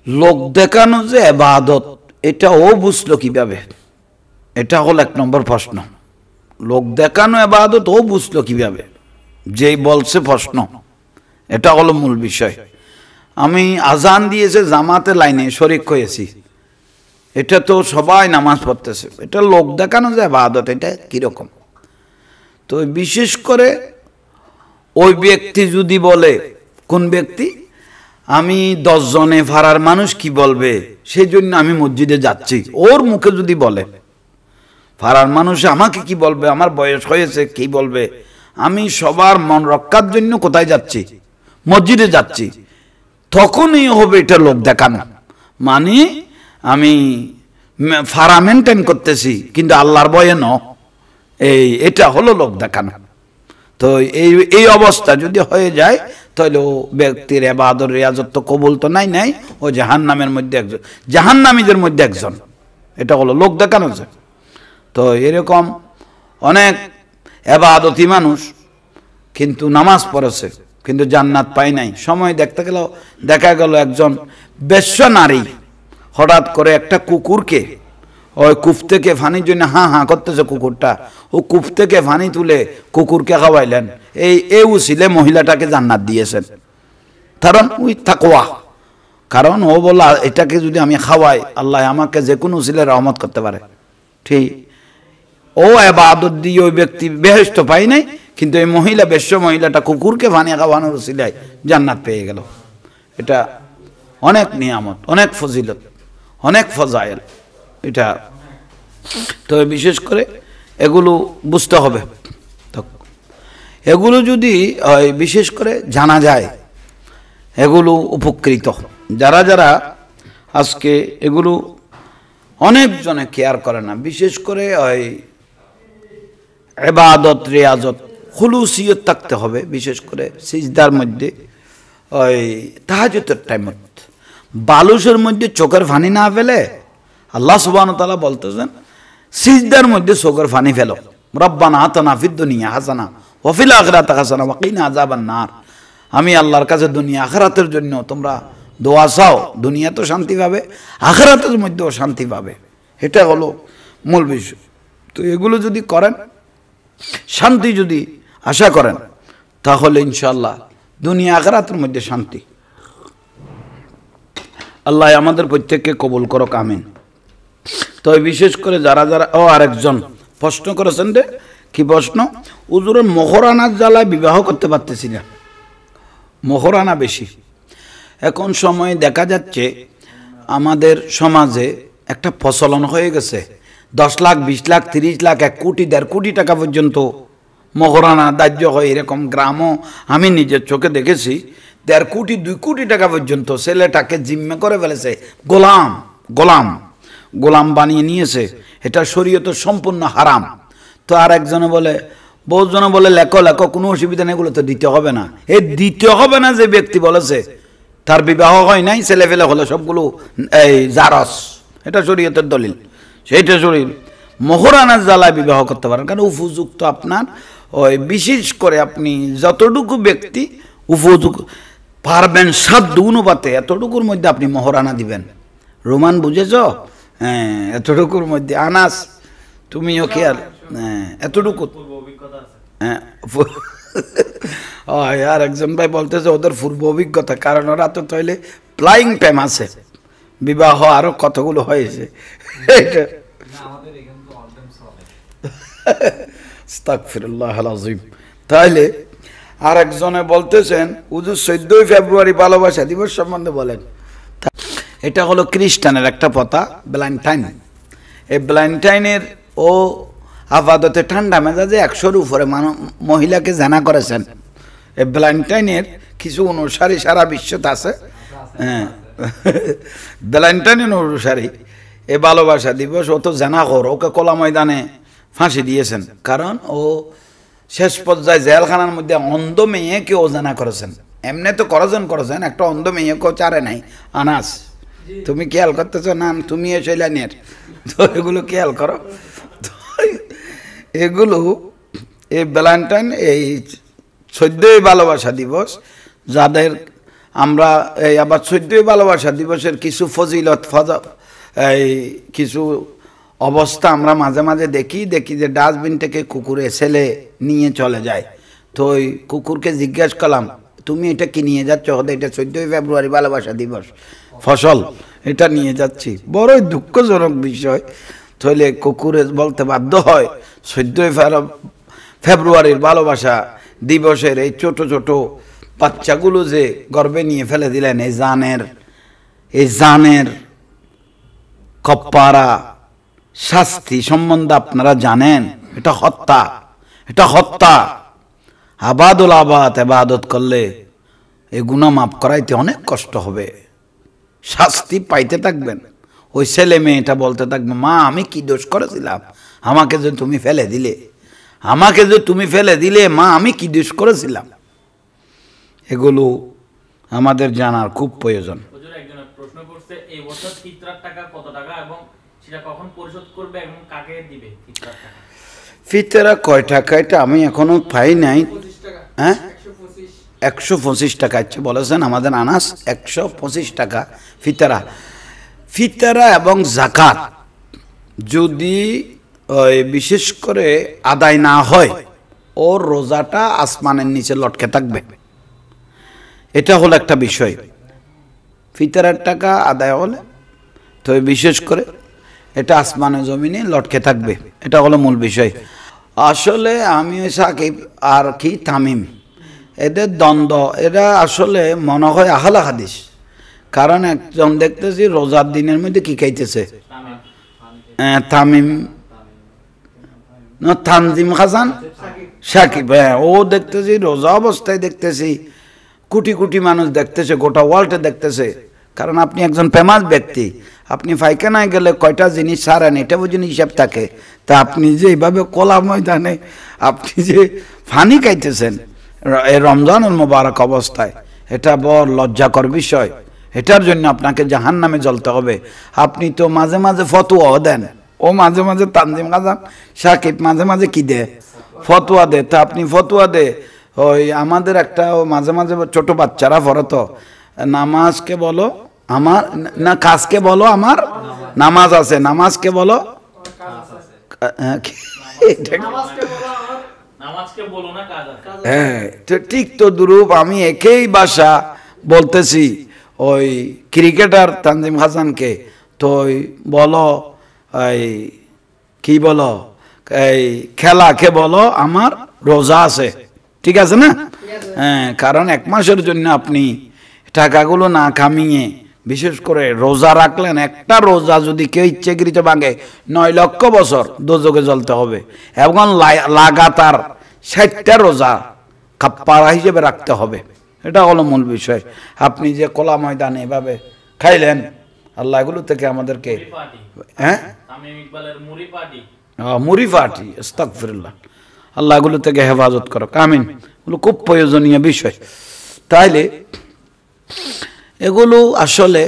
S1: লোক দেখানো যে ইবাদত, এটা ও বুঝলো কিভাবে? এটা হলো 1 নম্বর প্রশ্ন। লোক দেখানো ইবাদত ও বুঝলো কিভাবে? যেই বলছে প্রশ্ন, এটা হলো মূল বিষয়। আমি আজান দিয়েছে জামাতে লাইনে শরিক হয়েছি, এটা তো সবাই নামাজ পড়তেছে, এটা লোক দেখানো যে ইবাদত, এটা কিরকম? তো বিশেষ করে ওই ব্যক্তি যদি বলে, কোন ব্যক্তি, আমি 10 জনে ভাড়ার মানুষ কি বলবে সেই জন্য আমি মসজিদে যাচ্ছি, ওর মুখে যদি বলে ভাড়ার মানুষ আমাকে কি বলবে, আমার বয়স হয়েছে কি বলবে, আমি সবার মন রক্ষার জন্য কোথায় যাচ্ছি, মসজিদে যাচ্ছি, তখনই হবে এটা লোক দেখানো। মানে আমি ফারা মেনটেন করতেছি কিন্তু আল্লাহর ভয়ে ন, এটা হলো লোক দেখানো। তো এই অবস্থা যদি হয়ে যায়, তাহলে ও ব্যক্তির ইবাদত রিয়াজত তো কবুল তো নাই, ও জাহান্নামের মধ্যে একজন, জাহান্নামীদের মধ্যে একজন। এটা হলো লোক দেখানো যায়। তো এরকম অনেক ইবাদতি মানুষ কিন্তু নামাজ পড়েছে কিন্তু জান্নাত পায় নাই। সময় দেখা গেল একজন বেশ্যা নারী হঠাৎ করে একটা কুকুরকে, ওই কূপ থেকে পানির জন্য হাঁ করতেছে কুকুরটা, ও কূপ থেকে পানি তুলে কুকুরকে খাওয়াইলেন, এই উসিলে মহিলাটাকে জান্নাত দিয়েছেন। কারণ ওই তাকওয়া, কারণ ও বলল এটাকে যদি আমি খাওয়াই, আল্লাহ আমাকে যে কোনো উসিলে রহমত করতে পারে। ঠিক ও ইবাদত দিয়ে ওই ব্যক্তি বেহেশত পাই নাই, কিন্তু এই মহিলা, বেশ্য মহিলাটা কুকুরকে পানি খাওয়ানোর উসিলায় জান্নাত পেয়ে গেল। এটা অনেক নিয়ামত, অনেক ফজিলত, অনেক ফজাইল এটা। তো বিশেষ করে এগুলো বুঝতে হবে। তো এগুলো যদি বিশেষ করে জানা যায়, এগুলো উপকৃত। যারা আজকে এগুলো অনেকজনে কেয়ার করে না, বিশেষ করে ওই ইবাদত রিয়াজত খুলুসিয়ত থাকতে হবে। বিশেষ করে সিজদার মধ্যে, ওই তাহাজ্জুদের টাইমত বালুসের মধ্যে চোখের পানি না ফেলে, আল্লাহ সুবহানাহু ওয়া তাআলা বলতেছেন সিজদার মধ্যে চোখের পানি ফেলো, রব্বানা আতিনা ফিদ দুনিয়া হাসানা ওয়া ফিল আখিরাতি হাসানা ওয়া কিনা আযাবান নার। আমি আল্লাহর কাছে দুনিয়া আখিরাতের জন্য তোমরা দোয়া চাও, দুনিয়া তো শান্তি পাবে, আখিরাতের মধ্যেও শান্তি পাবে। এটা হলো মূল বিষয়। তো এগুলো যদি করেন, শান্তি যদি আশা করেন, তাহলে ইনশাআল্লাহ দুনিয়া আখিরাতের মধ্যে শান্তি। আল্লাহ আমাদের প্রত্যেককে কবুল করুক, আমিন। তো বিশেষ করে যারা আরেকজন প্রশ্ন করেছেন, রে কি প্রশ্ন, হুজুরের মোহরানার জ্বালায় বিবাহ করতে পারতেছি না, মোহরানা বেশি। এখন সময় দেখা যাচ্ছে আমাদের সমাজে একটা প্রচলন হয়ে গেছে, 10 লাখ, 20 লাখ, 30 লাখ, 1 কোটি, 1.5 কোটি টাকা পর্যন্ত মোহরানা ধার্য হয়। এরকম গ্রামও আমি নিজের চোখে দেখেছি। 1.5 কোটি, 2 কোটি টাকা পর্যন্ত ছেলেটাকে জিম্মে করে ফেলেছে, গোলাম বানিয়ে নিয়েছে। এটা শরীয়তে সম্পূর্ণ হারাম। তো আর একজনে বলে, বহুজনে বলে লেখো লেখো, কোনো অসুবিধা নেই, এগুলো তো দিতে হবে না। এই দিতে হবে না যে ব্যক্তি বলেছে তার বিবাহ হয় নাই, ছেলে ফেলে হলে সবগুলো এই জারস, এটা শরীয়তের দলিল, সেইটা শরীর। মোহরানার জ্বালায় বিবাহ করতে পারেন, কারণ উপযুক্ত আপনার ওই বিশেষ করে আপনি যতটুকু ব্যক্তি উপযুক্ত পারবেন সাধ্য অনুপাতে এতটুকুর মধ্যে আপনি মোহরানা দিবেন। রোমান বুঝেছ? হ্যাঁ, এতটুকুর মধ্যে। আনাস তুমিও কি আর এতটুকু? হ্যাঁ, আর একজন ভাই বলতেছে ওদের পূর্ব অভিজ্ঞতা, কারণ ওরা তো তাইলে ফ্লাইং টাইম আছে, বিবাহ আরো কতগুলো হয়েছে। আস্তাগফিরুল্লাহ আল-আযীম। তাইলে আর একজনে বলতেছেন হুজুর 14 ফেব্রুয়ারি ভালোবাসা দিবস সম্বন্ধে বলেন। এটা হলো খ্রিস্টানের একটা প্রথা, ভ্যালেন্টাইন। এই ভ্যালেন্টাইনের ও আপাততে ঠান্ডা মেজাজে 100-র উপরে মহিলাকে জানা করেছেন। এই ভ্যালেন্টাইনের কিছু অনুসারী সারা বিশ্বতে আছে। হ্যাঁ, ভ্যালেন্টাইনের অনুসারী এই ভালোবাসা দিবস ও তো জানা কর, ওকে কলা ময়দানে ফাঁসি দিয়েছেন, কারণ ও শেষ পর্যায়ে জেলখানার মধ্যে অন্ধ মেয়েকেও জানা করেছেন। এমনি তো করেছেন, একটা অন্ধ মেয়েকেও চারে নাই। আনাস তুমি খেয়াল করতেছো না? তুমি শৈলানিয়ার, তো এগুলো খেয়াল করো। তো এগুলো এই ভ্যালেন্টাইন, এই 14ই ভালোবাসা দিবস, যাদের আমরা এই আবার 14ই ভালোবাসা দিবসের কিছু ফজিলত এই কিছু অবস্থা আমরা মাঝে মাঝে দেখি যে ডাস্টবিন থেকে কুকুরে ছেলে নিয়ে চলে যায়। তো ওই কুকুরকে জিজ্ঞেস করলাম, তুমি এটা কি নিয়ে যাচ্ছ? এটা 14ই ফেব্রুয়ারি ভালোবাসা দিবস ফসল, এটা নিয়ে যাচ্ছি। বড়ই দুঃখজনক বিষয়। তাহলে কুকুরে বলতে বাধ্য হয় 14ই ফেব্রুয়ারির ভালোবাসা দিবসের এই ছোট ছোট বাচ্চাগুলো যে গর্বে নিয়ে ফেলে দিলেন, এই জানের কপ্পারা শাস্তি সম্বন্ধে আপনারা জানেন? এটা হত্যা। আবাদুল আবাদ এবাদত করলে এই গুনাহ মাফ করাইতে অনেক কষ্ট হবে, শাস্তি পাইতে থাকবেন। ওই ছেলে মেয়েটা বলতে থাকবে, মা আমি কি দোষ করেছিলাম, আমাকে যে তুমি ফেলে দিলে, মা আমি কি দোষ করেছিলাম। এগুলো আমাদের জানার খুব প্রয়োজন।
S2: একজন প্রশ্ন করছে, এই বছর ফিতরার টাকা কত টাকা এবং সেটা কখন পরিশোধ করবে এবং কাকে দিবে?
S1: ফিতরা কয় টাকা এটা আমি এখনো পাই নাই। হ্যাঁ, 125 টাকা আছে বলেছেন আমাদের আনাস, 125 টাকা ফিতরা এবং যাকাত যদি বিশেষ করে আদায় না হয়, ওর রোজাটা আসমানের নিচে লটকে থাকবে। এটা হলো একটা বিষয়। ফিতরার টাকা আদায় হলে তো বিশেষ করে এটা আসমানে জমিনে লটকে থাকবে, এটা হলো মূল বিষয়। আসলে আমি সাকিব আর কি তামিম, এদের দ্বন্দ্ব, এরা আসলে মনে হয় আহলে হাদিস। কারণ একজন দেখতেছি রোজার দিনের মধ্যে কি খাইতেছে, তানজিম হাসান সাকিব, হ্যাঁ, ও দেখতেছি রোজা অবস্থায় দেখতেছি কোটি কোটি মানুষ দেখতেছে, গোটা ওয়ার্ল্ডে দেখতেছে। কারণ আপনি একজন ফেমাস ব্যক্তি, আপনি পায়খানায় গেলে কয়টা জিনিস সারেন এটা বুঝুন হিসাব থাকে। তা আপনি যে এইভাবে কলা ময়দানে আপনি যে ফানি খাইতেছেন এই রমজানুল মুবারক অবস্থায়, এটা বড় লজ্জাকর বিষয়। এটার জন্য আপনাকে জাহান্নামে জ্বলতে হবে। আপনি তো মাঝে মাঝে ফতোয়াও দেন, ও মাঝে মাঝে তানজিম হাসান সাকিব মাঝে মাঝে কি দে, ফতোয়া দে। তা আপনি ফতোয়া দে, ওই আমাদের একটা মাঝে মাঝে ছোট বাচ্চারা পড়ে তো, নামাজকে বলো আমার না, কাজকে বলো আমার নামাজ আছে, নামাজকে বলো হ্যাঁ, ঠিক তো দুরূপ আমি একই ভাষা বলতেছি ওই ক্রিকেটার তানজিম হাসানকে, তো বলো এই কি বলো, এই খেলাকে বলো আমার রোজা আছে, ঠিক আছে না? হ্যাঁ, কারণ 1 মাসের জন্য আপনি টাকাগুলো না কামিয়ে বিশেষ করে রোজা রাখলেন, একটা রোজা যদি কেউ ইচ্ছেকৃত ভাঙে 9 লক্ষ বছর দোজখে জ্বলতে হবে, এবং লাগাতার 60টা রোজা কাফারা হিসেবে রাখতে হবে। এটা হলো মূল বিষয়। আপনি যে কলা ময়দানে এভাবে খাইলেন, আল্লাহ এগুলো থেকে আমাদেরকে, হ্যাঁ, মুড়ি ফাটি, আস্তাগফিরুল্লাহ। আল্লাহ এগুলো থেকে হেফাজত করো, আমিন। এগুলো খুব প্রয়োজনীয় বিষয়। তাইলে এগুলো আসলে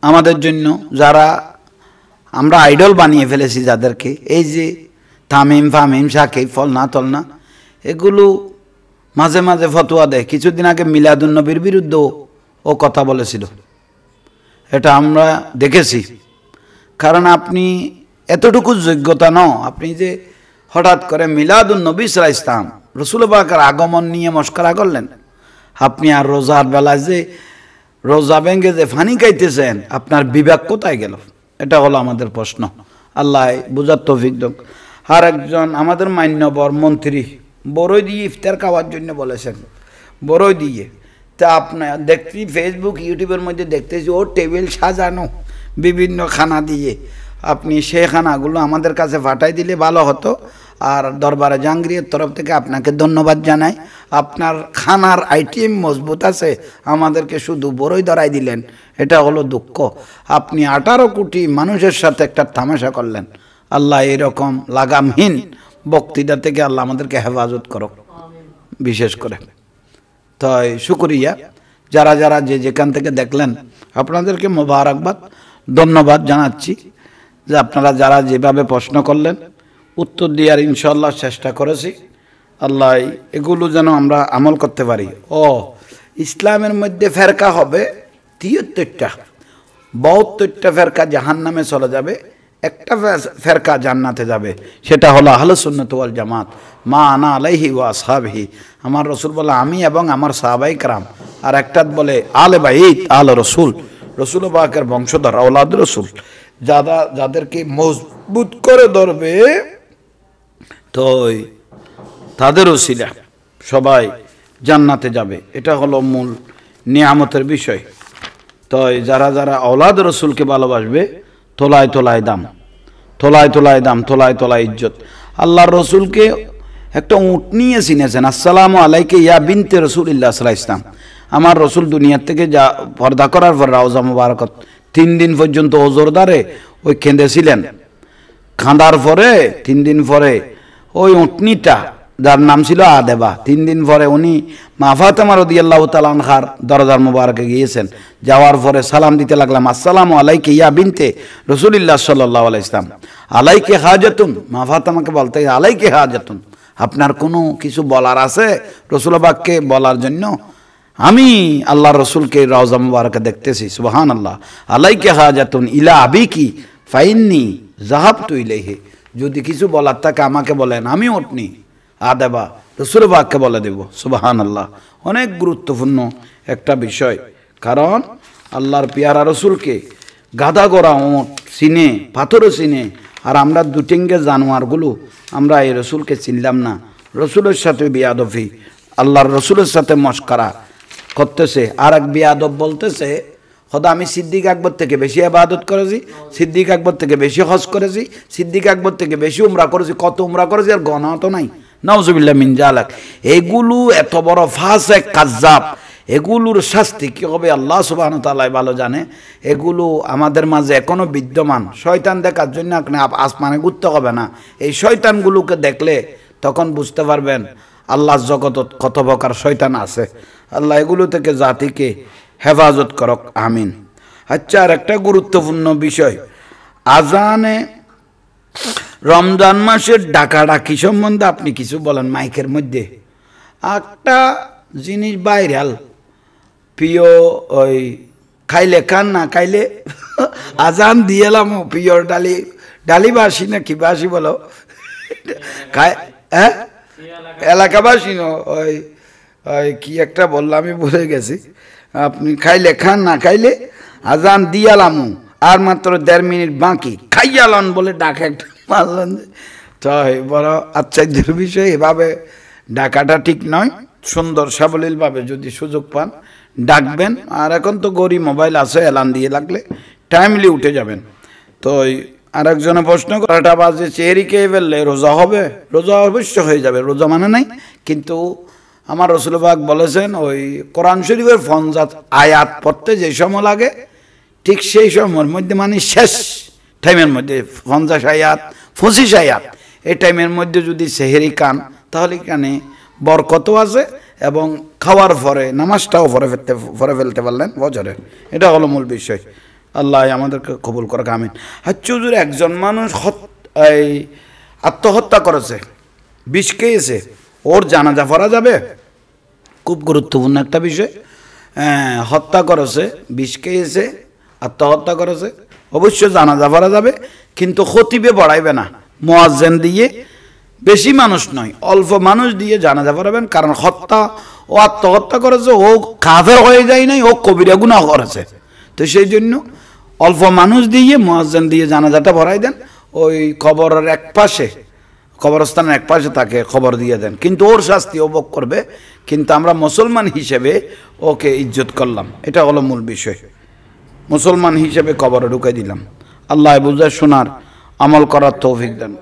S1: আমাদের জন্য, যারা আমরা আইডল বানিয়ে ফেলেছি যাদেরকে, এই যে তামিম ফামিম সাকিব ফলনা তলনা, এগুলো মাঝে মাঝে ফতোয়া দেয়। কিছুদিন আগে মিলাদুন্নবীর বিরুদ্ধেও ও কথা বলেছিল, এটা আমরা দেখেছি। কারণ আপনি এতটুকু যোগ্যতা নও, আপনি যে হঠাৎ করে মিলাদুন্নবী সাল্লাল্লাহু আলাইহি ওয়াসাল্লাম রাসূল পাকের আগমন নিয়ে মস্করা করলেন। আপনি আর রোজার বেলায় যে রোজা ভেঙে যে ফানি খাইতেছেন, আপনার বিবেক কোথায় গেল? এটা হলো আমাদের প্রশ্ন। আল্লাহ বুঝার তৌফিক দাও। আর একজন আমাদের মান্যবর মন্ত্রী বড়ই দিয়ে ইফতার খাওয়ার জন্য বলেছেন, বড়ই দিয়ে। তা আপনার দেখছি ফেসবুক ইউটিউবের মধ্যে দেখতেছি ও টেবিল সাজানো বিভিন্ন খানা দিয়ে। আপনি সেই খানাগুলো আমাদের কাছে পাঠাই দিলে ভালো হতো। আর দরবারে জাহাঙ্গীরের তরফ থেকে আপনাকে ধন্যবাদ জানাই। আপনার খানার আইটেম মজবুত আছে, আমাদেরকে শুধু বড়ই ধরাই দিলেন, এটা হলো দুঃখ। আপনি 18 কোটি মানুষের সাথে একটা তামাশা করলেন। আল্লাহ এরকম লাগামহীন বক্তৃতা থেকে আল্লাহ আমাদেরকে হেফাজত করো বিশেষ করে। তাই শুকরিয়া, যারা যারা যে যেখান থেকে দেখলেন আপনাদেরকে মোবারকবাদ, ধন্যবাদ জানাচ্ছি যে আপনারা যারা যেভাবে প্রশ্ন করলেন উত্তর দেওয়ার ইনশাআল্লাহ চেষ্টা করেছি। আল্লাহ এগুলো যেন আমরা আমল করতে পারি। ও ইসলামের মধ্যে ফেরকা হবে 73টা, 72টা ফেরকা জাহান্নামে চলে যাবে, একটা ফেরকা জান্নাতে যাবে, সেটা হলো আহলে সুন্নাত ওয়াল জামাত, মা আনা আলাইহি ওয়া আসহাবিহি। আমার রসুল বলে আমি এবং আমার সাহাবায়ে কেরাম। আর একটা বলে আলে বাইত আলে রসুল, রসুল পাকের বংশধর আওলাদ রসুল, যাদেরকে মজবুত করে ধরবে তো তাদের ওসিলা সবাই জান্নাতে যাবে। এটা হলো মূল নিয়ামতের বিষয়। তো যারা যারা আওলাদ রসুলকে ভালোবাসবে, তোলায় তোলায় দাম, তোলায় তোলায় দাম, তোলায় তোলায় ইজ্জত। আল্লাহর রসুলকে একটা উট নিয়ে চিনেছেন, আসসালামু আলাইকে ইয়া বিনতে রসুলিল্লাহ সাল্লাল্লাহু আলাইহি ওয়াসাল্লাম। আমার রসুল দুনিয়ার থেকে যা পর্দা করার পর রাউজা মুবারাকত 3 দিন পর্যন্ত ওজরদারে ওই কেঁদেছিলেন। কাঁদার পরে 3 দিন পরে ওই উটনিটা, যার নাম ছিল আদেবা, 3 দিন পরে উনি মা ফাতেমা রাদিয়াল্লাহু তাআলা আনহার দরজার মুবারকে গিয়েছেন। যাওয়ার পরে সালাম দিতে লাগলাম, আসসালামু আলাইকে ইয়া বিনতে রাসূলিল্লাহ সাল্লাল্লাহু আলাইহি ওয়াসাল্লাম, আলাইকে হাজাতুন। মা ফাতেমাকে বলতে, আলাইকে হাজাতুন, আপনার কোনো কিছু বলার আছে রাসূল পাককে বলার জন্য? আমি আল্লাহর রসুলকে রওজা মুবারকে দেখতেছি, সুবহানাল্লাহ। আলাইকে হাজাতুন ইলা আবিকি ফাইন্নি যাহাবতু ইলাইহি, যদি কিছু বলার থাকে আমাকে বলেন, আমি উঠনি আদেবা রসুল পাককে বলে দেব। সুবহানাল্লাহ, অনেক গুরুত্বপূর্ণ একটা বিষয়। কারণ আল্লাহর পিয়ারা রসুলকে গাধা গড়া উট চিনে, পাথরও চিনে, আর আমরা দুটিঙ্গে জানোয়ারগুলো আমরা এই রসুলকে চিনলাম না। রসুলের সাথে বিয়াদফি, আল্লাহর রসুলের সাথে মস্করা করতেছে। আর এক বিয়াদব বলতেছে, খোদা আমি সিদ্দিক আকবর থেকে বেশি ইবাদত করেছি, সিদ্দিক আকবর থেকে বেশি হজ করেছি, সিদ্দিক আকবর থেকে বেশি উমরা করেছি। কত উমরা করেছি আর গণা তো নাই। নাউজুবিল্লাহ মিন জালাক। এগুলো এত বড় ফাসেক কাজ্জাব, এগুলোর শাস্তি কি হবে আল্লাহ সুবহানাহু ওয়া তাআলা ভালো জানে। এগুলো আমাদের মাঝে এখনো বিদ্যমান। শয়তান দেখার জন্য আপনি আসমানে ঘুরতে হবে না। এই শয়তানগুলোকে দেখলে তখন বুঝতে পারবেন আল্লাহর জগতত কত প্রকার শয়তান আছে। আল্লাহ এগুলো থেকে জাতিকে হেফাজত করক, আমিন। আচ্ছা, আর একটা গুরুত্বপূর্ণ বিষয়, আজানে রমজান মাসের ডাকাডাকি সম্বন্ধে আপনি কিছু বলেন মাইকের মধ্যে। একটা জিনিস ভাইরাল, প্রিয় ওই খাইলে খান না খাইলে আজান দিয়ে এলাম, প্রিয় ডালিবাসী না কি বাসী বলো, খায় হ্যাঁ এলাকাবাসী ন, ওই ওই কি একটা বললাম আমি ভুলে গেছি। আপনি খাইলে খান না খাইলে আজান দিয়ালাম, আর মাত্র 1.5 মিনিট বাকি, খাইয়ালন বলে ডাকা একটা মারলেন। তো বড় আশ্চর্যের বিষয়, এভাবে ডাকাটা ঠিক নয়। সুন্দর সাবলীলভাবে যদি সুযোগ পান ডাকবেন। আর এখন তো গড়ি মোবাইল আছে, এলান দিয়ে লাগলে টাইমলি উঠে যাবেন। তো আরেকজনে প্রশ্ন করাটা বাজে চেহারি খেয়ে ফেললে রোজা হবে? রোজা অবশ্য হয়ে যাবে, রোজা মানে নাই। কিন্তু আমার রসুল পাক বলেছেন, ওই কোরআন শরীফের ফনজাত আয়াত পড়তে যে সময় লাগে ঠিক সেই সময়ের মধ্যে, মানে শেষ টাইমের মধ্যে 50 আয়াত 25 আয়াত এই টাইমের মধ্যে যদি সেহেরি খান তাহলে এখানে বরকতও আছে এবং খাওয়ার পরে নামাজটাও পরে ফেলতে পারলেন ফজরের। এটা হলো মূল বিষয়। আল্লাহ আমাদেরকে কবুল করে, আমিন। আচ্ছা হুজুর, একজন মানুষ এই আত্মহত্যা করেছে, বিষ খেয়েছে, ওর জানাজা পড়া যাবে? খুব গুরুত্বপূর্ণ একটা বিষয়। হত্যা করেছে, বিষ খেয়েছে, আত্মহত্যা করেছে, অবশ্যই জানাজা পড়া যাবে, কিন্তু খতিবে পড়াইবে না, মুয়াজ্জিন দিয়ে, বেশি মানুষ নয়, অল্প মানুষ দিয়ে জানাজা পড়াবেন। কারণ হত্যা ও আত্মহত্যা করেছে, ও কাফের হয়ে যায় নাই, ও কবিরা গুনাহ করেছে। তো সেই জন্য অল্প মানুষ দিয়ে মুয়াজ্জিন দিয়ে জানাজাটা পড়াই দেন। ওই কবরের এক পাশে, কবরস্থানের এক পাশে তাকে খবর দিয়ে দেন, কিন্তু ওর শাস্তি ও ভোগ করবে, কিন্তু আমরা মুসলমান হিসেবে ওকে ইজ্জত করলাম। এটা হলো মূল বিষয়। মুসলমান হিসেবে কবরে ঢুকে দিলাম। আল্লাহ বুঝার শোনার আমল করার তৌফিক দেন।